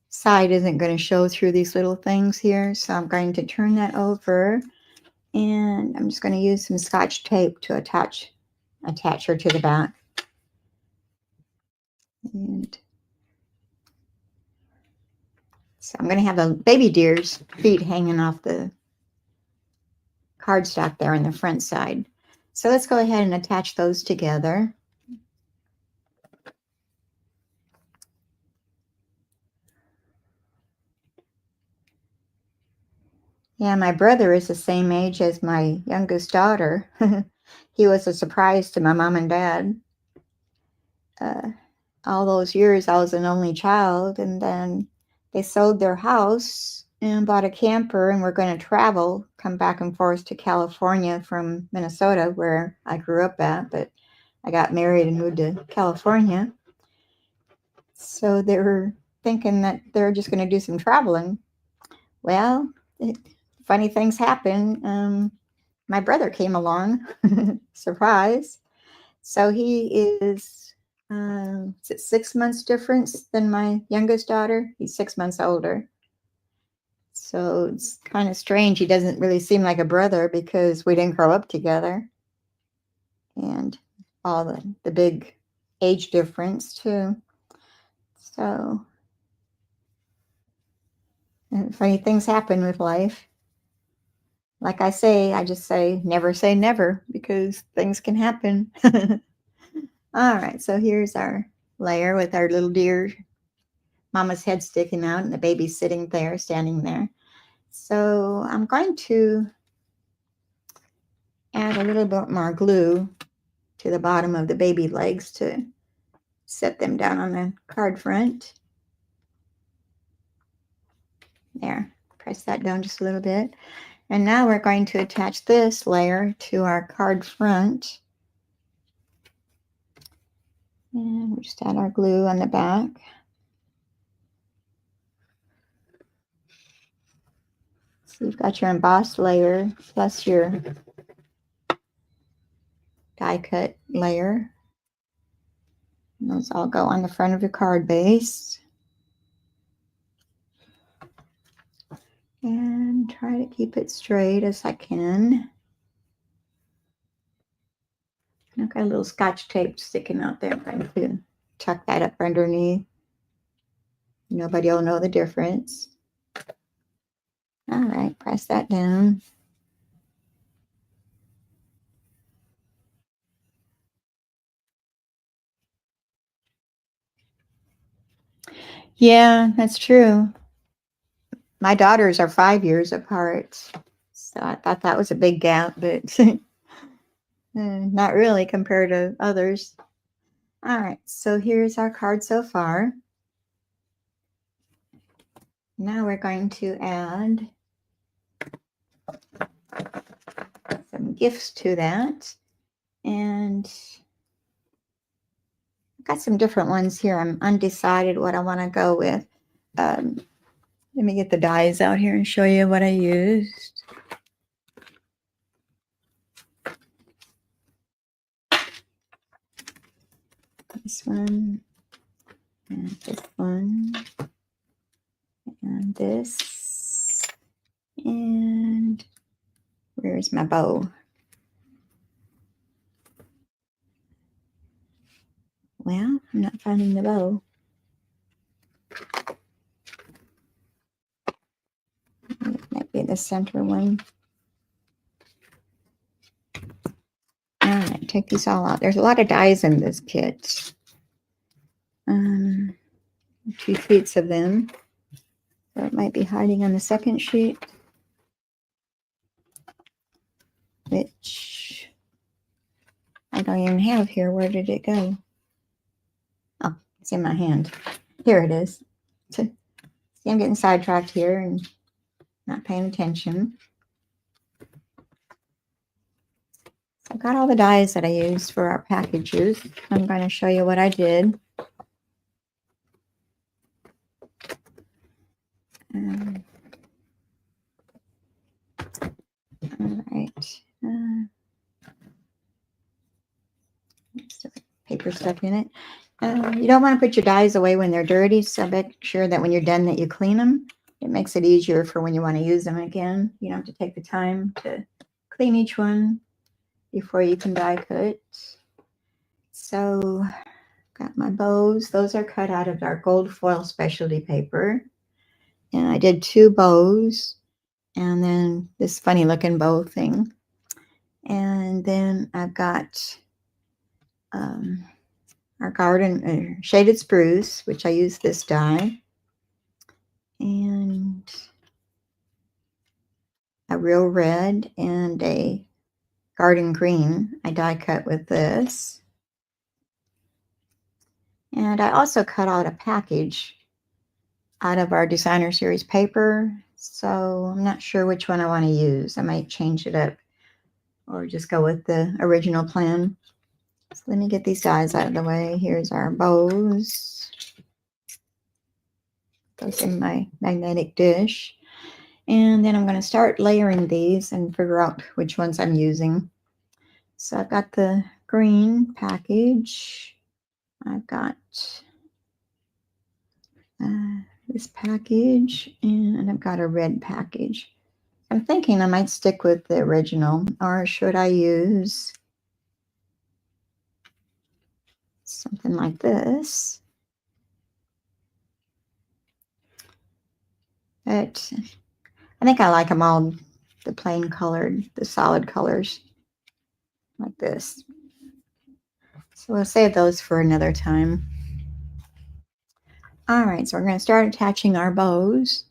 side isn't going to show through these little things here. So I'm going to turn that over. And I'm just going to use some Scotch tape to attach her to the back. And so I'm going to have a baby deer's feet hanging off the cardstock there on the front side. So let's go ahead and attach those together. Yeah, my brother is the same age as my youngest daughter. He was a surprise to my mom and dad. All those years I was an only child, and then they sold their house and bought a camper, and we're going to travel, come back and forth to California from Minnesota, where I grew up at, but I got married and moved to California. So they were thinking that they're just going to do some traveling. Well, funny things happen. My brother came along, surprise. So he is 6 months difference than my youngest daughter. He's 6 months older. So it's kind of strange. He doesn't really seem like a brother because we didn't grow up together. And all the big age difference too. So funny things happen with life. Like I just say never because things can happen. All right, so here's our layer with our little deer, mama's head sticking out and the baby sitting there, standing there. So I'm going to add a little bit more glue to the bottom of the baby legs to set them down on the card front. There, press that down just a little bit. And now we're going to attach this layer to our card front. And we just add our glue on the back. So you've got your embossed layer plus your die cut layer. And those all go on the front of your card base. And try to keep it straight as I can. I've got a little Scotch tape sticking out there. I'm trying to tuck that up underneath. Nobody will know the difference. All right, press that down. Yeah, that's true. My daughters are 5 years apart, so I thought that was a big gap, but not really compared to others. All right, so here's our card so far. Now we're going to add some gifts to that. And I've got some different ones here. I'm undecided what I want to go with. Let me get the dies out here and show you what I used. This one, and this one, and this, and where's my bow? Well, I'm not finding the bow. It might be the center one. All right, take these all out. There's a lot of dies in this kit. 2 sheets of them. So it might be hiding on the second sheet, which I don't even have here. Where did it go? Oh, it's in my hand. Here it is. See, I'm getting sidetracked here and not paying attention. So I've got all the dies that I used for our packages. I'm going to show you what I did. All right. Paper stuck in it. You don't want to put your dies away when they're dirty, so make sure that when you're done that you clean them. It makes it easier for when you want to use them again. You don't have to take the time to clean each one before you can die cut. So got my bows. Those are cut out of our gold foil specialty paper. And I did 2 bows and then this funny looking bow thing. And then I've got our garden shaded spruce, which I use this die, and a real red and a garden green. I die cut with this. And I also cut out a package out of our designer series paper. So I'm not sure which one I want to use. I might change it up or just go with the original plan. So let me get these dies out of the way. Here's our bows. Those in my magnetic dish. And then I'm going to start layering these and figure out which ones I'm using. So I've got the green package. I've got this package, and I've got a red package. I'm thinking I might stick with the original, or should I use something like this? But I think I like them all, the plain colored, the solid colors, like this. So we'll save those for another time. All right, so we're going to start attaching our bows.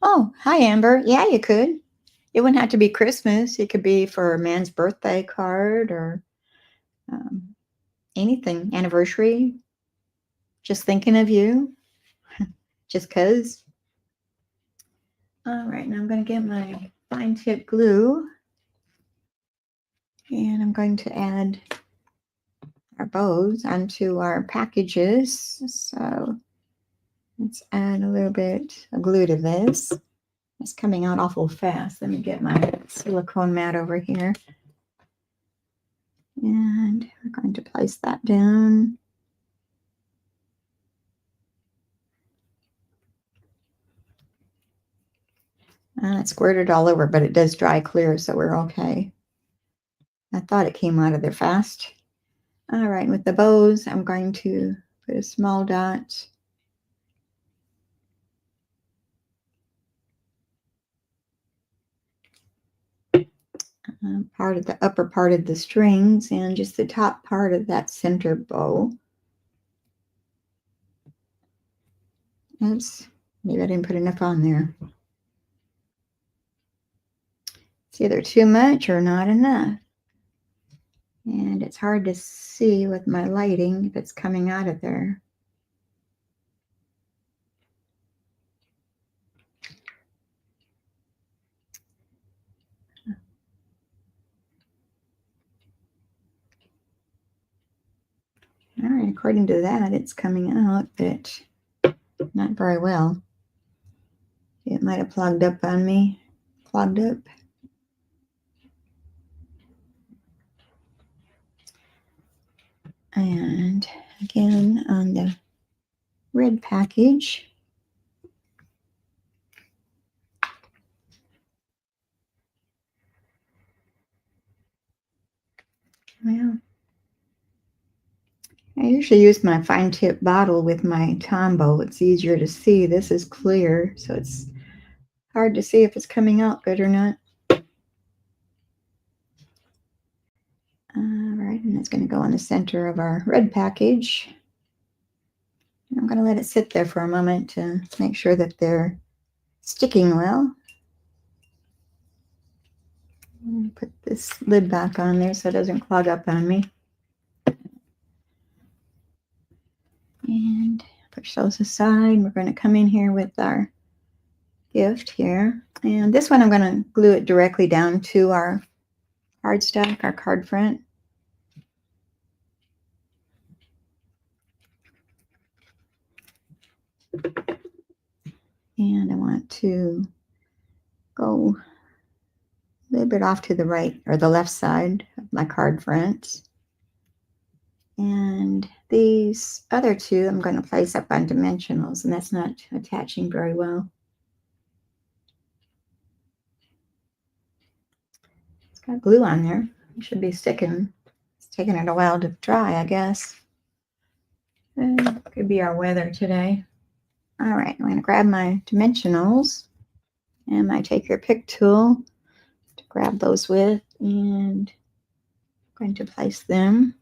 Oh, hi, Amber. Yeah, you could. It wouldn't have to be Christmas. It could be for a man's birthday card or anything, anniversary. Just thinking of you, just because. All right, now I'm going to get my fine tip glue. And I'm going to add our bows onto our packages. So let's add a little bit of glue to this. It's coming out awful fast. Let me get my silicone mat over here. And we're going to place that down. It squirted all over, but it does dry clear, so we're okay. I thought it came out of there fast. All right, with the bows, I'm going to put a small dot. part of the upper part of the strings and just the top part of that center bow. Oops, maybe I didn't put enough on there. It's either too much or not enough. And it's hard to see with my lighting if it's coming out of there. All right, according to that, it's coming out, but not very well. It might have clogged up on me. Clogged up. And again, on the red package, well, I usually use my fine tip bottle with my Tombow. It's easier to see. This is clear, so it's hard to see if it's coming out good or not. All right, and it's going to go on the center of our red package. I'm going to let it sit there for a moment to make sure that they're sticking well. I'm going to put this lid back on there so it doesn't clog up on me. And push those aside. We're going to come in here with our gift here. And this one I'm going to glue it directly down to our cardstock, our card front. And I want to go a little bit off to the right or the left side of my card front. And these other two I'm going to place up on dimensionals, and that's not attaching very well. It's got glue on there. It should be sticking. It's taking it a while to dry, I guess. Could be our weather today. All right, I'm going to grab my dimensionals and my take your pick tool to grab those with, and I'm going to place them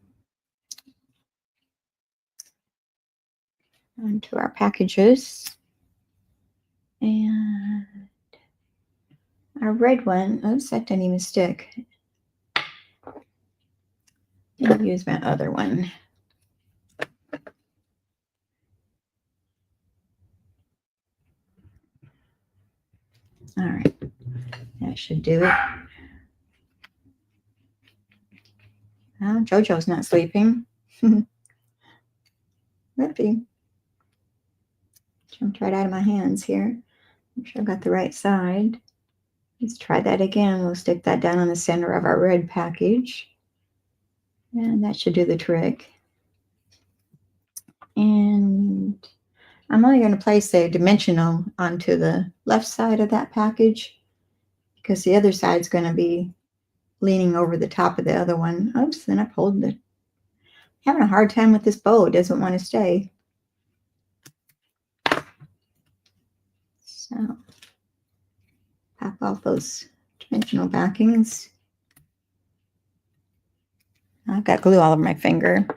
onto our packages. And our red one, oops, that didn't even stick. I'll use my other one. All right, that should do it. Oh, JoJo's not sleeping. Whoopie. Jumped right out of my hands here. Make sure I've got the right side. Let's try that again. We'll stick that down on the center of our red package. And that should do the trick. And I'm only going to place a dimensional onto the left side of that package because the other side's going to be leaning over the top of the other one. Oops, then I pulled it. Having a hard time with this bow. It doesn't want to stay. So pop off those dimensional backings. I've got glue all over my finger.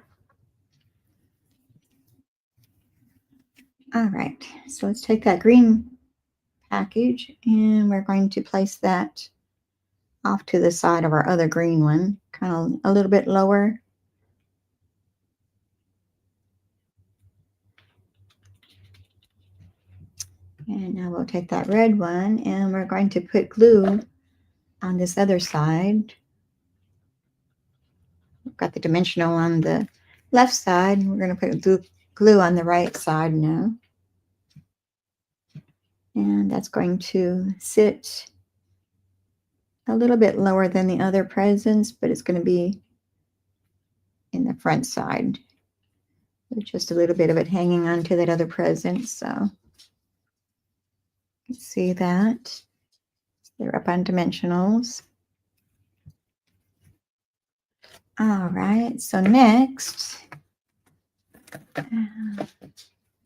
All right, so let's take that green package and we're going to place that off to the side of our other green one, kind of a little bit lower. And now we'll take that red one and we're going to put glue on this other side. We've got the dimensional on the left side, and we're going to put glue on the right side now. And that's going to sit a little bit lower than the other presents, but it's going to be in the front side. With just a little bit of it hanging onto that other present. So you see that. They're up on dimensionals. All right, so next,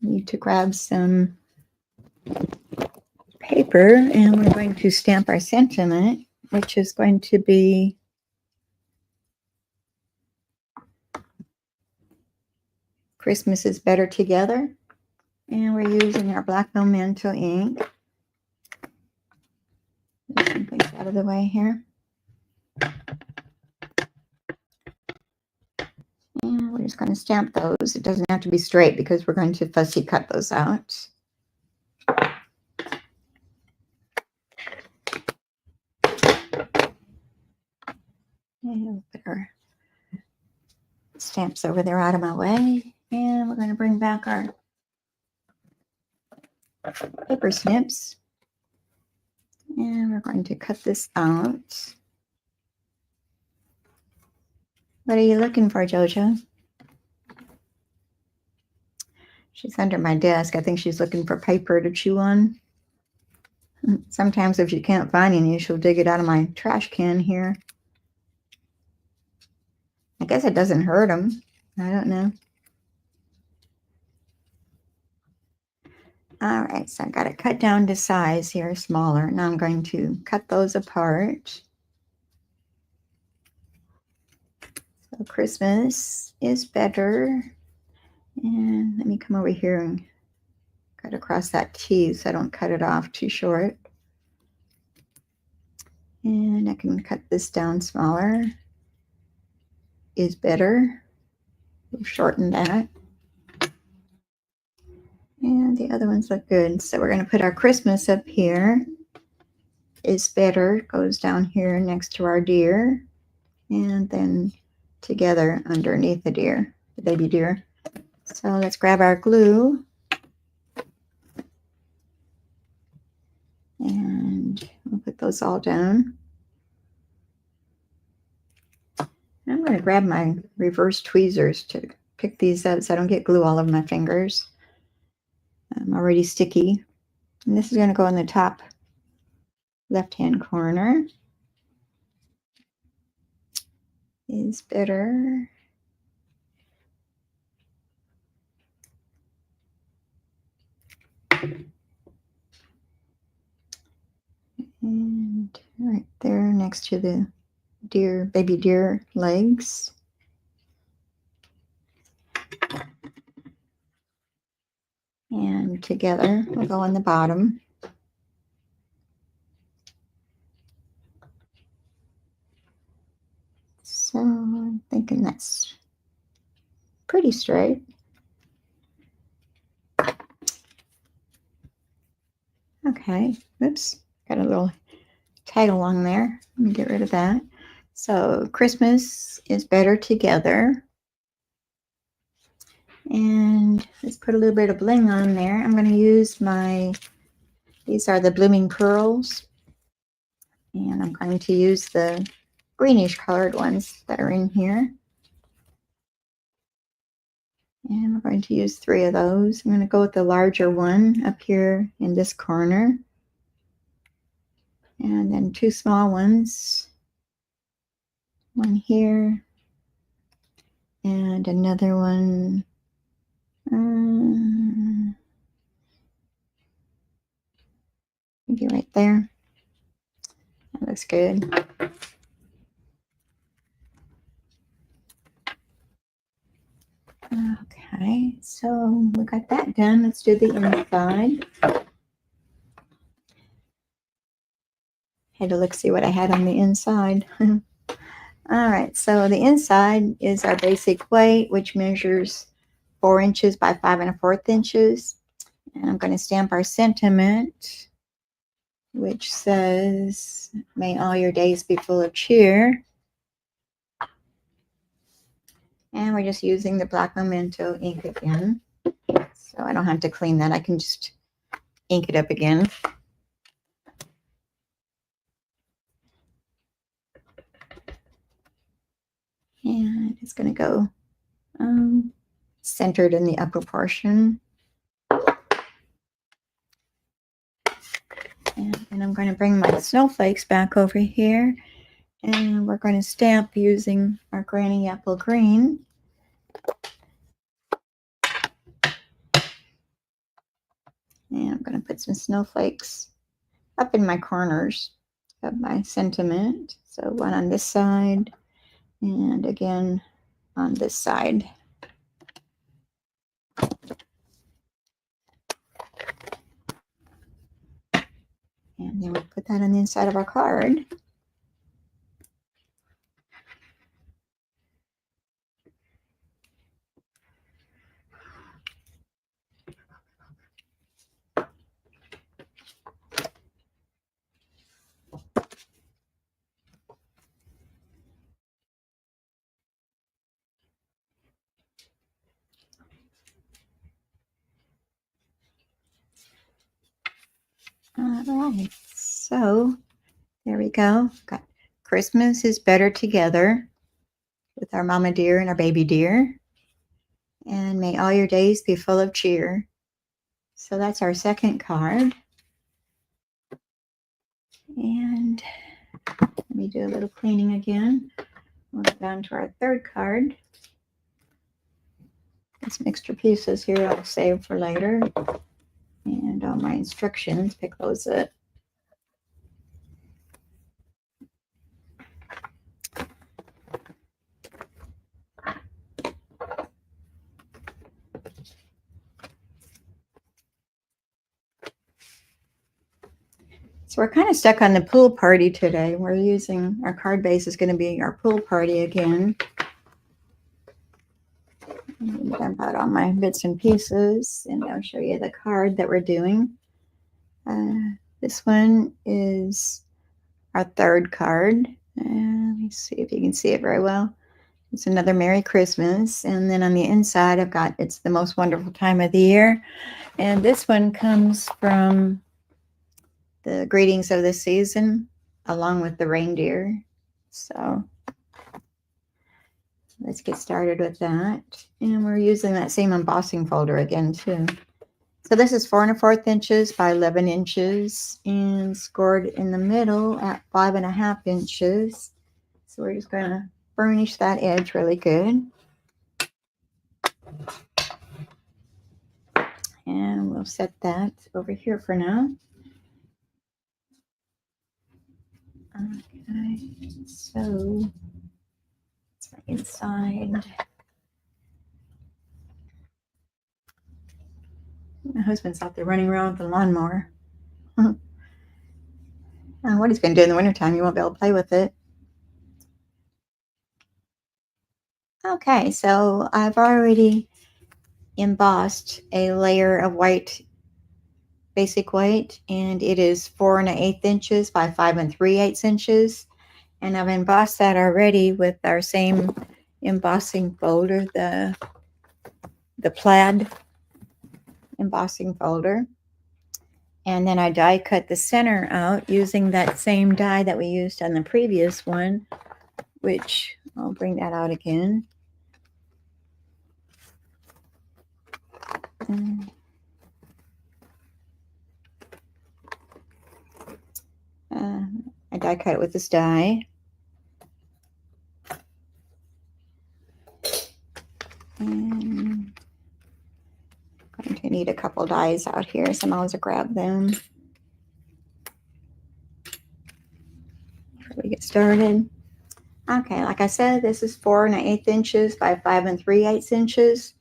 need to grab some paper and we're going to stamp our sentiment, which is going to be Christmas is better together. And we're using our black memento ink. Get some things out of the way here. And we're just going to stamp those. It doesn't have to be straight because we're going to fussy cut those out. And we'll put our stamps over there out of my way. And we're going to bring back our paper snips. And we're going to cut this out. What are you looking for, Jojo? She's under my desk. I think she's looking for paper to chew on. Sometimes if she can't find any, she'll dig it out of my trash can here. I guess it doesn't hurt them. I don't know. All right, so I got it cut down to size here, smaller. Now I'm going to cut those apart. So Christmas is better. And let me come over here and cut across that T so I don't cut it off too short. And I can cut this down smaller. Is better. We'll shorten that. And the other ones look good. So we're going to put our Christmas up here. Is better. Goes down here next to our deer. And then together underneath the deer, the baby deer. So let's grab our glue. And we'll put those all down. I'm going to grab my reverse tweezers to pick these up so I don't get glue all over my fingers. I'm already sticky. And this is going to go in the top left-hand corner. Is better. And right there next to the deer, baby deer legs. And together we'll go on the bottom. So I'm thinking that's pretty straight. Okay, oops, got a little tag along there. Let me get rid of that. So Christmas is better together. And let's put a little bit of bling on there. I'm going to use these are the Blooming Pearls. And I'm going to use the greenish colored ones that are in here. And we're going to use 3 of those. I'm going to go with the larger one up here in this corner. And then 2 small ones. One here. And another one. Maybe right there. That looks good. Okay, so we got that done. Let's do the inside. Had to look, see what I had on the inside. All right, so the inside is our basic weight, which measures 4 inches by 5 1/4 inches. And I'm going to stamp our sentiment, which says, "May all your days be full of cheer." And we're just using the black memento ink again. So I don't have to clean that. I can just ink it up again. And it's going to go centered in the upper portion. And I'm going to bring my snowflakes back over here. And we're going to stamp using our Granny Apple Green. And I'm going to put some snowflakes up in my corners of my sentiment. So one on this side and again on this side. put that on the inside of our card. All right, so there we go. Got Christmas is better together with our mama deer and our baby deer. And may all your days be full of cheer. So that's our second card. And let me do a little cleaning again. We'll go down to our third card. Some extra pieces here I'll save for later. And all my instructions, pick those up. So we're kind of stuck on the pool party today. We're using, our card base is going to be our pool party again. Dump out all my bits and pieces, and I'll show you the card that we're doing. This one is our third card. Let me see if you can see it very well. It's another Merry Christmas. And then on the inside, I've got It's the Most Wonderful Time of the Year. And this one comes from the greetings of the season, along with the reindeer. So let's get started with that. And we're using that same embossing folder again, too. So this is 4 1/4 inches by 11 inches and scored in the middle at 5 1/2 inches. So we're just going to burnish that edge really good. And we'll set that over here for now. Okay, so it's right inside. My husband's out there running around with the lawnmower. What he's going to do in the wintertime, you won't be able to play with it. Okay, so I've already embossed a layer of white, basic white, and it is 4 1/8 inches by 5 3/8 inches. And I've embossed that already with our same embossing folder, the plaid embossing folder. And then I die cut the center out using that same die that we used on the previous one, which I'll bring that out again. I die cut it with this die. And I'm going to need a couple dies out here, so I'm always grab them before we get started. Okay, like I said, this is 4 1/8 inches by 5 3/8 inches.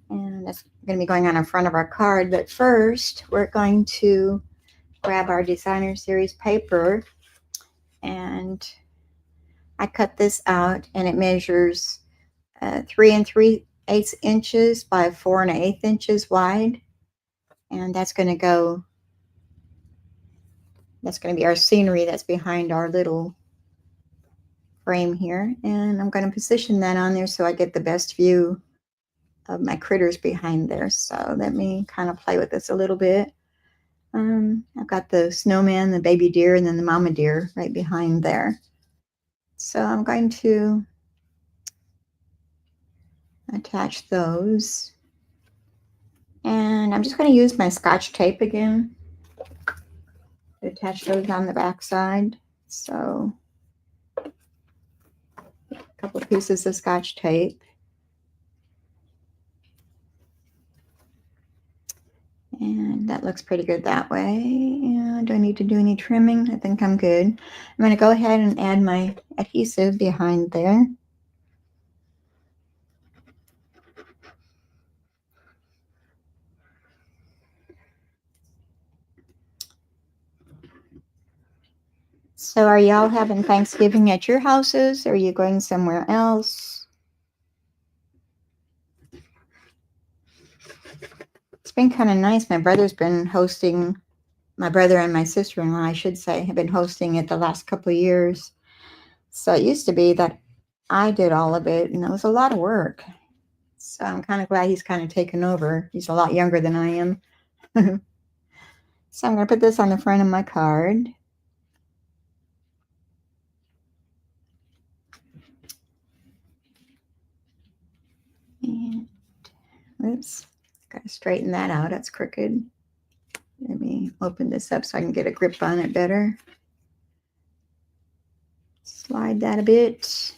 And that's going to be going on the front of our card. But first, we're going to grab our Designer Series paper. And I cut this out, and it measures 3 3/8 inches by 4 1/8 inches wide. And that's going to be our scenery that's behind our little frame here. And I'm going to position that on there so I get the best view of my critters behind there. So let me kind of play with this a little bit. I've got the snowman, the baby deer, and then the mama deer right behind there. So I'm going to attach those. And I'm just going to use my Scotch tape again to attach those on the back side. So a couple of pieces of Scotch tape. And that looks pretty good that way. Do I need to do any trimming? I think I'm good. I'm going to go ahead and add my adhesive behind there. So are y'all having Thanksgiving at your houses? Or are you going somewhere else? It's been kind of nice. My brother's been hosting, my brother and my sister-in-law, I should say, have been hosting it the last couple of years. So it used to be that I did all of it, and it was a lot of work. So I'm kind of glad he's kind of taken over. He's a lot younger than I am. So I'm going to put this on the front of my card. And, oops, got to straighten that out. That's crooked. Let me open this up so I can get a grip on it better. Slide that a bit.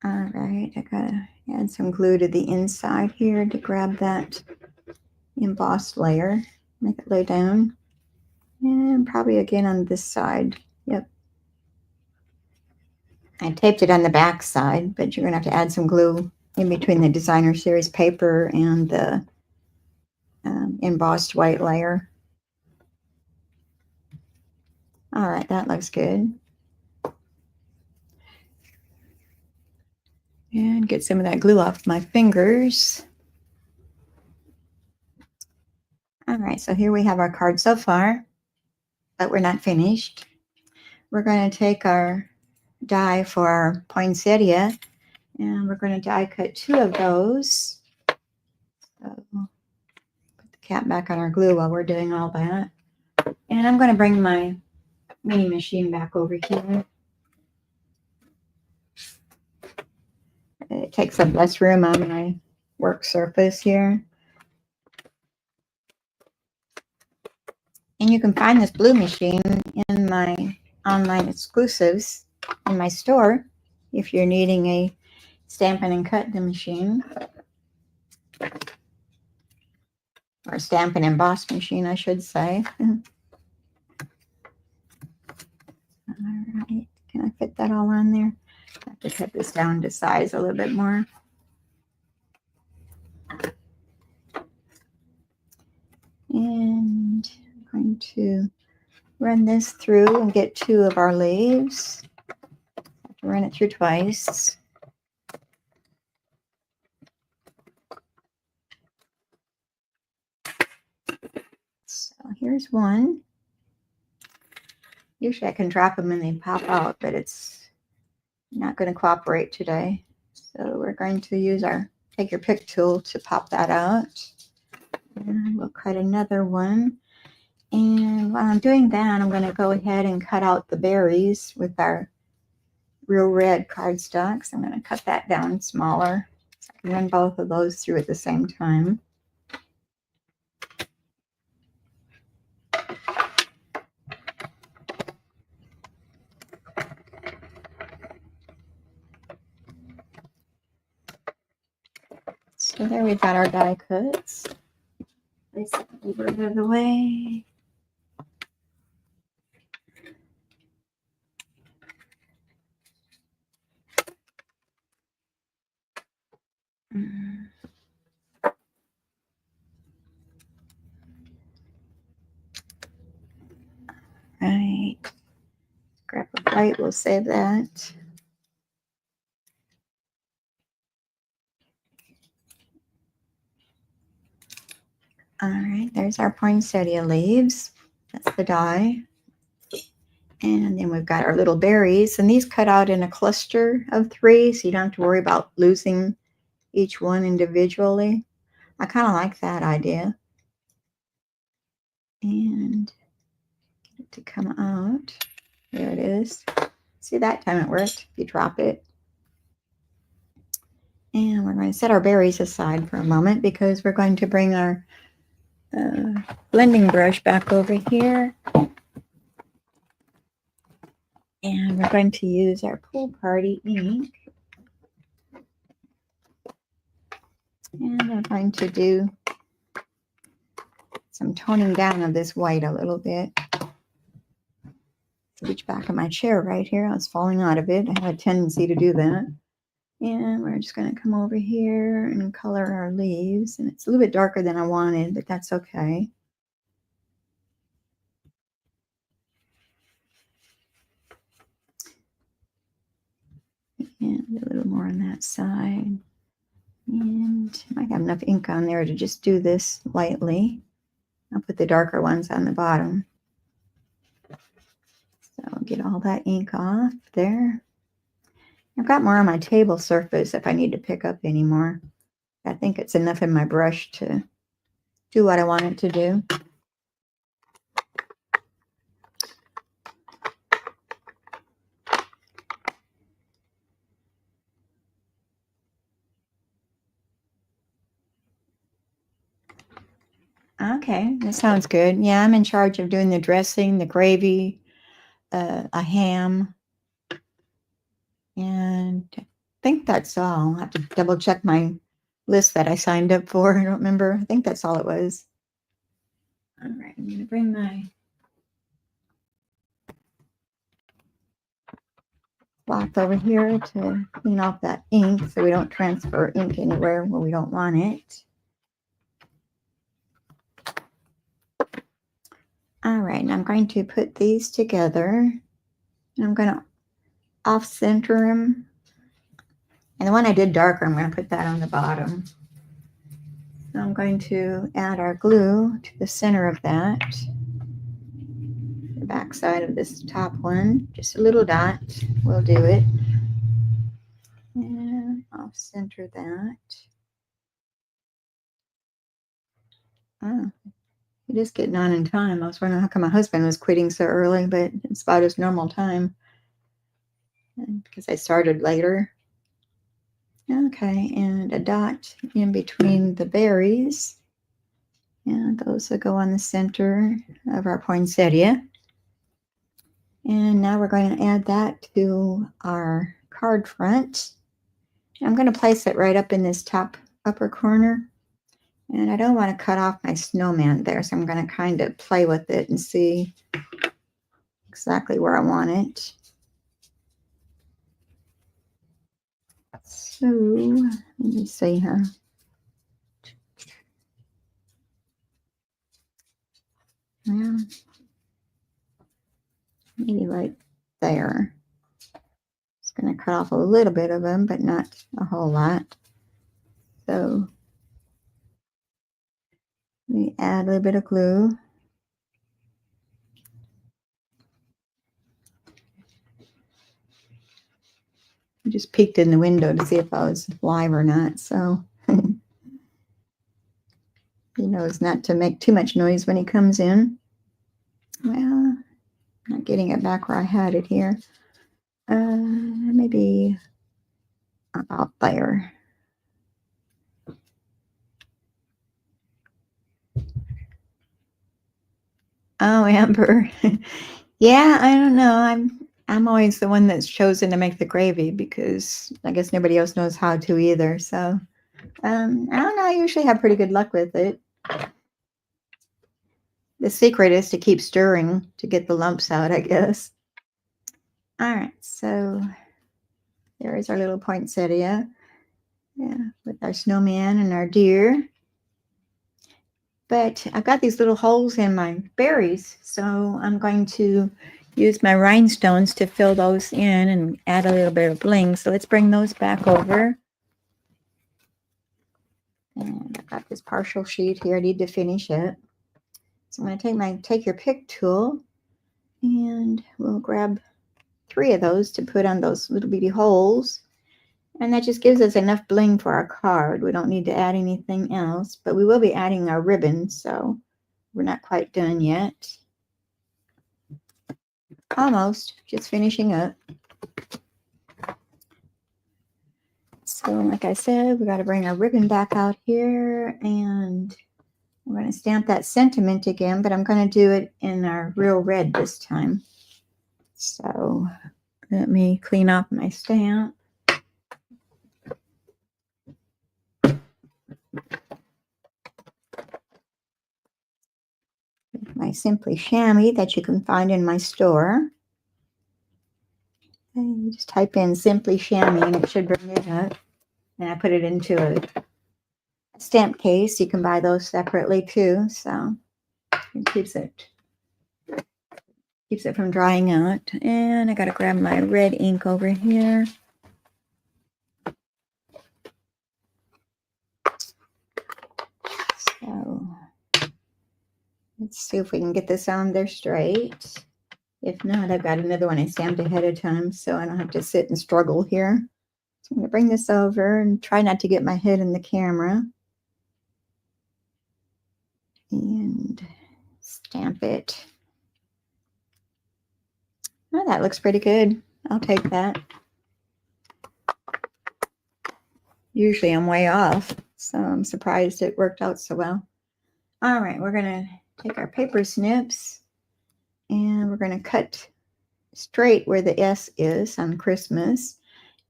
All right, I gotta add some glue to the inside here to grab that embossed layer. Make it lay down. And probably again on this side. Yep. I taped it on the back side, but you're gonna have to add some glue in between the designer series paper and the embossed white layer. All right, that looks good. And get some of that glue off my fingers. All right, so here we have our card so far, but we're not finished. We're going to take our die for our poinsettia, and we're going to die cut 2 of those. So put the cap back on our glue while we're doing all that. And I'm going to bring my mini machine back over here. It takes up less room on my work surface here. And you can find this blue machine in my online exclusives in my store if you're needing a Stampin' and Cut the machine. Or Stampin' and Emboss machine, I should say. All right, can I fit that all on there? I have to cut this down to size a little bit more. And I'm going to run this through and get 2 of our leaves. I have to run it through twice. So here's one. Usually I can drop them and they pop out, but it's not going to cooperate today. So we're going to use our take your pick tool to pop that out. And we'll cut another one. And while I'm doing that, I'm going to go ahead and cut out the berries with our real red cardstock. So I'm going to cut that down smaller so I can run both of those through at the same time. So there we've got our die cuts. Place it over out of the way. Right. Grab a white, we'll save that. All right, there's our poinsettia leaves. That's the die. And then we've got our little berries, and these cut out in a cluster of 3, so you don't have to worry about losing each one individually. I kind of like that idea. And get it to come out. There it is. See, that time it worked. You drop it. And we're going to set our berries aside for a moment because we're going to bring our blending brush back over here. And we're going to use our Pool Party ink. And I'm going to do some toning down of this white a little bit. Reach back of my chair right here. I was falling out of it. I have a tendency to do that. And we're just going to come over here and color our leaves. And it's a little bit darker than I wanted, but that's okay. And a little more on that side. And I might have enough ink on there to just do this lightly. I'll put the darker ones on the bottom. So I'll get all that ink off there. I've got more on my table surface if I need to pick up any more. I think it's enough in my brush to do what I want it to do. Okay, that sounds good. Yeah, I'm in charge of doing the dressing, the gravy, a ham, and I think that's all. I have to double check my list that I signed up for. I don't remember. I think that's all it was. All right, I'm going to bring my cloth over here to clean off that ink so we don't transfer ink anywhere where we don't want it. All right, and I'm going to put these together. And I'm going to off-center them. And the one I did darker, I'm going to put that on the bottom. So I'm going to add our glue to the center of that. The back side of this top one. Just a little dot will do it. And off-center that. Oh, it is getting on in time. I was wondering how come my husband was quitting so early, but it's about his normal time. And because I started later. Okay, and a dot in between the berries. And those will go on the center of our poinsettia. And now we're going to add that to our card front. I'm going to place it right up in this top upper corner. And I don't want to cut off my snowman there, so I'm going to kind of play with it and see exactly where I want it. So let me see here. Yeah, maybe right there. Just going to cut off a little bit of them, but not a whole lot. So let me add a little bit of glue. I just peeked in the window to see if I was live or not, so he knows not to make too much noise when he comes in. Well, not getting it back where I had it here. Maybe about there. Oh, Amber. Yeah, I don't know. I'm always the one that's chosen to make the gravy because I guess nobody else knows how to either. So I don't know. I usually have pretty good luck with it. The secret is to keep stirring to get the lumps out, I guess. All right, so there is our little poinsettia. Yeah, with our snowman and our deer. But I've got these little holes in my berries, so I'm going to use my rhinestones to fill those in and add a little bit of bling. So let's bring those back over. And I've got this partial sheet here. I need to finish it. So I'm going to take your pick tool, and we'll grab 3 of those to put on those little bitty holes. And that just gives us enough bling for our card. We don't need to add anything else, but we will be adding our ribbons, so we're not quite done yet. Almost, just finishing up. So like I said, we got to bring our ribbon back out here, and I'm going to stamp that sentiment again, but I'm going to do it in our real red this time. So let me clean off my stamp. My Simply Chamois that you can find in my store. you just type in Simply Chamois and it should bring it up. And I put it into a stamp case. You can buy those separately too, so it keeps it from drying out. And I gotta grab my red ink over here. So let's see if we can get this on there straight. If not, I've got another one I stamped ahead of time, so I don't have to sit and struggle here. So I'm going to bring this over and try not to get my head in the camera. And stamp it. Oh, that looks pretty good. I'll take that. Usually I'm way off, so I'm surprised it worked out so well. All right, we're going to take our paper snips and we're going to cut straight where the S is on Christmas.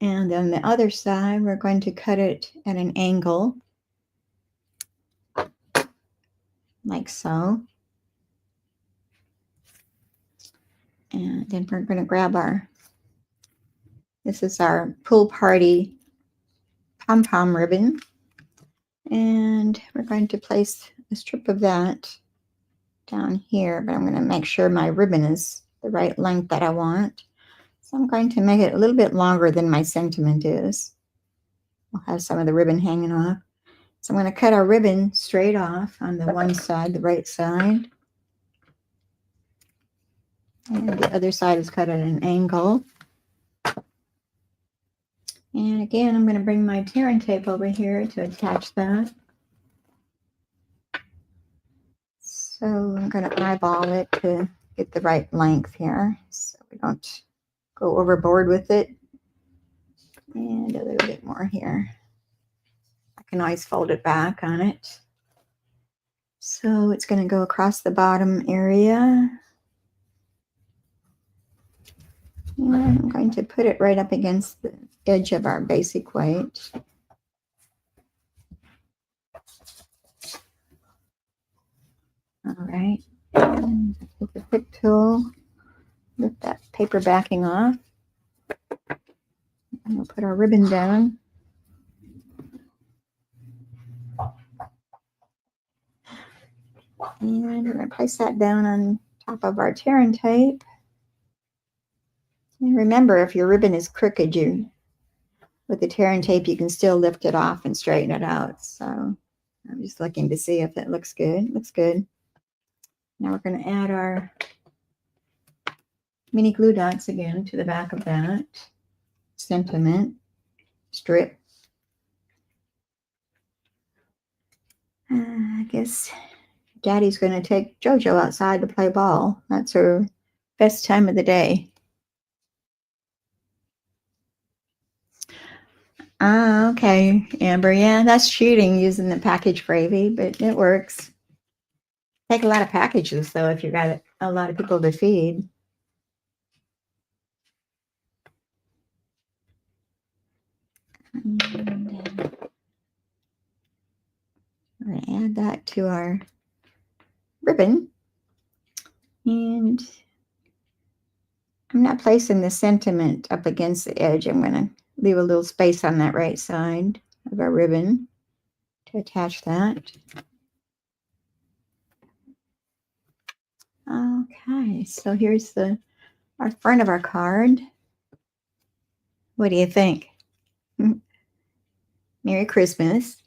And then the other side, we're going to cut it at an angle, like so. And then we're going to grab this is our pool party pom-pom ribbon. And we're going to place a strip of that down here, but I'm going to make sure my ribbon is the right length that I want. So I'm going to make it a little bit longer than my sentiment is. We'll have some of the ribbon hanging off. So I'm going to cut our ribbon straight off on the one side, the right side. And the other side is cut at an angle. And again, I'm going to bring my tear and tape over here to attach that. So I'm going to eyeball it to get the right length here so we don't go overboard with it. And a little bit more here. I can always fold it back on it. So it's going to go across the bottom area. And I'm going to put it right up against the edge of our basic white. All right. And with the pick tool, lift that paper backing off. And we'll put our ribbon down. And we're going to place that down on top of our tear and tape. And remember, if your ribbon is crooked, with the tear and tape, you can still lift it off and straighten it out. So I'm just looking to see if it looks good. It looks good. Now we're going to add our mini glue dots again to the back of that sentiment strip. I guess Daddy's going to take JoJo outside to play ball. That's her best time of the day. Ah, okay, Amber. Yeah, that's cheating using the package gravy, but it works. Take a lot of packages, though, if you've got a lot of people to feed. And we're going to add that to our ribbon. And I'm not placing the sentiment up against the edge. I'm going to leave a little space on that right side of our ribbon to attach that. Okay, so here's our front of our card. What do you think? Merry Christmas.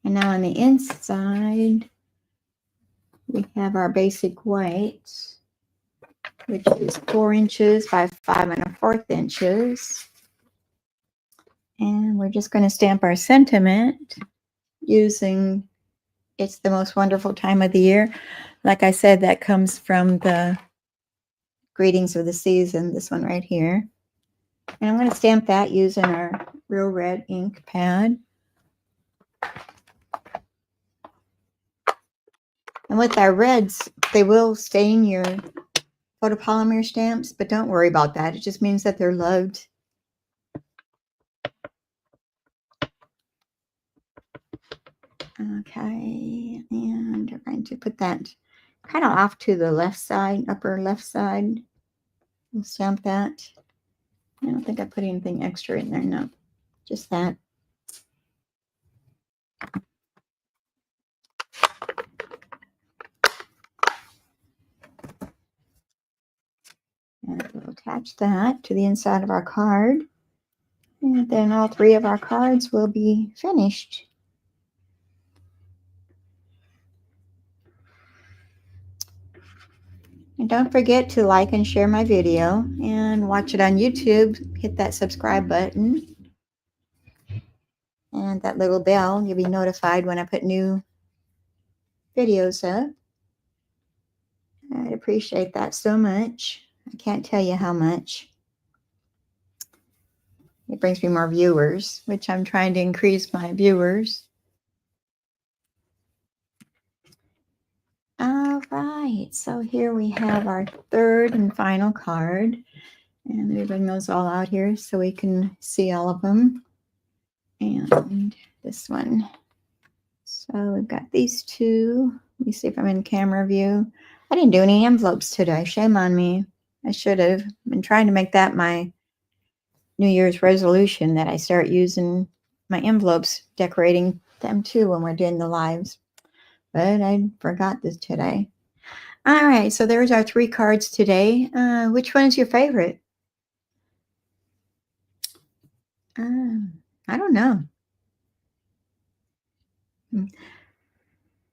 And now on the inside, we have our basic white, which is 4 inches by 5 1/4 inches. And we're just going to stamp our sentiment using It's the Most Wonderful Time of the Year. Like I said, that comes from the Greetings of the Season, this one right here. And I'm going to stamp that using our Real Red ink pad. And with our reds, they will stain your photopolymer stamps, but don't worry about that. It just means that they're loved. Okay, and we're going to put that kind of off to the left side, upper left side. We'll stamp that. I don't think I put anything extra in there. No, just that. And we'll attach that to the inside of our card. And then all 3 of our cards will be finished. And don't forget to like and share my video and watch it on YouTube. Hit that subscribe button and that little bell. You'll be notified when I put new videos up. I'd appreciate that so much. I can't tell you how much. It brings me more viewers, which I'm trying to increase my viewers. All right, so here we have our 3rd and final card. And let me bring those all out here so we can see all of them. And this one. So we've got these 2. Let me see if I'm in camera view. I didn't do any envelopes today. Shame on me. I should have. Been trying to make that my New Year's resolution, that I start using my envelopes, decorating them too when we're doing the lives. But I forgot this today. All right, so there's our 3 cards today. Which one is your favorite? I don't know.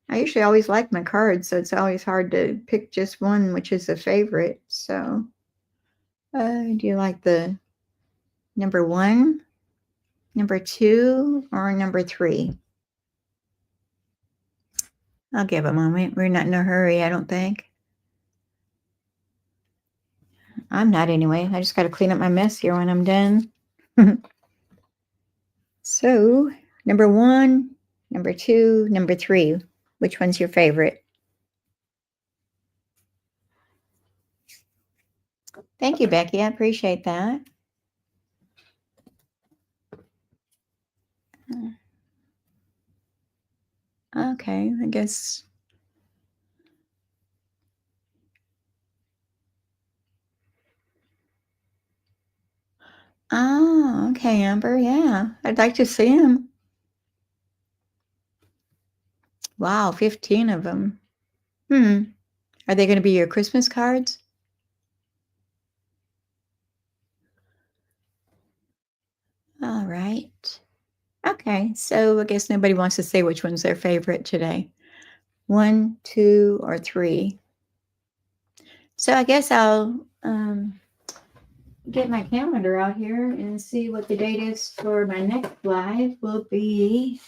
I usually always like my cards, so it's always hard to pick just one, which is a favorite. So, do you like the number 1, number 2, or number 3? I'll give a moment. We're not in a hurry, I don't think. I'm not anyway. I just got to clean up my mess here when I'm done. So, number 1, number 2, number 3. Which one's your favorite? Thank you, Becky. I appreciate that. Okay, I guess. Oh, okay, Amber. Yeah, I'd like to see him. Wow, 15 of them. Are they going to be your Christmas cards? All right. Okay, so I guess nobody wants to say which one's their favorite today. 1, 2, or 3. So I guess I'll get my calendar out here and see what the date is for my next live. Will be,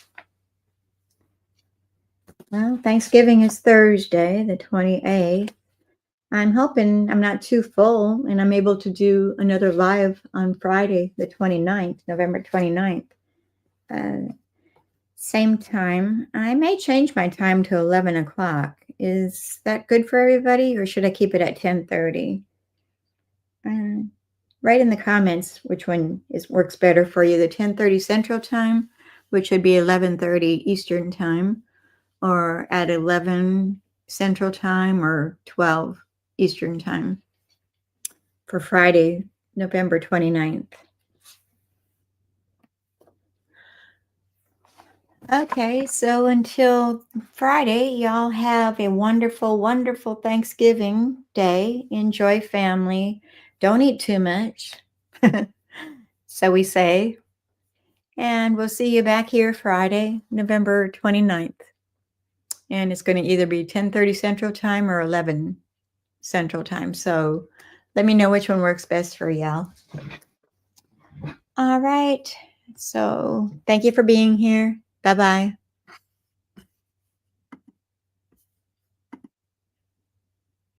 well, Thanksgiving is Thursday, the 28th. I'm hoping I'm not too full and I'm able to do another live on Friday, the 29th, November 29th. Same time. I may change my time to 11 o'clock. Is that good for everybody, or should I keep it at 10:30? Write in the comments which one works better for you, the 10:30 Central Time, which would be 11:30 Eastern Time, or at 11 Central Time or 12 Eastern Time for Friday, November 29th. Okay, so until Friday, y'all have a wonderful, wonderful Thanksgiving day. Enjoy family. Don't eat too much. So we say. And we'll see you back here Friday, November 29th. And it's going to either be 10:30 Central Time or 11 Central Time. So let me know which one works best for y'all. All right. So thank you for being here. Bye-bye.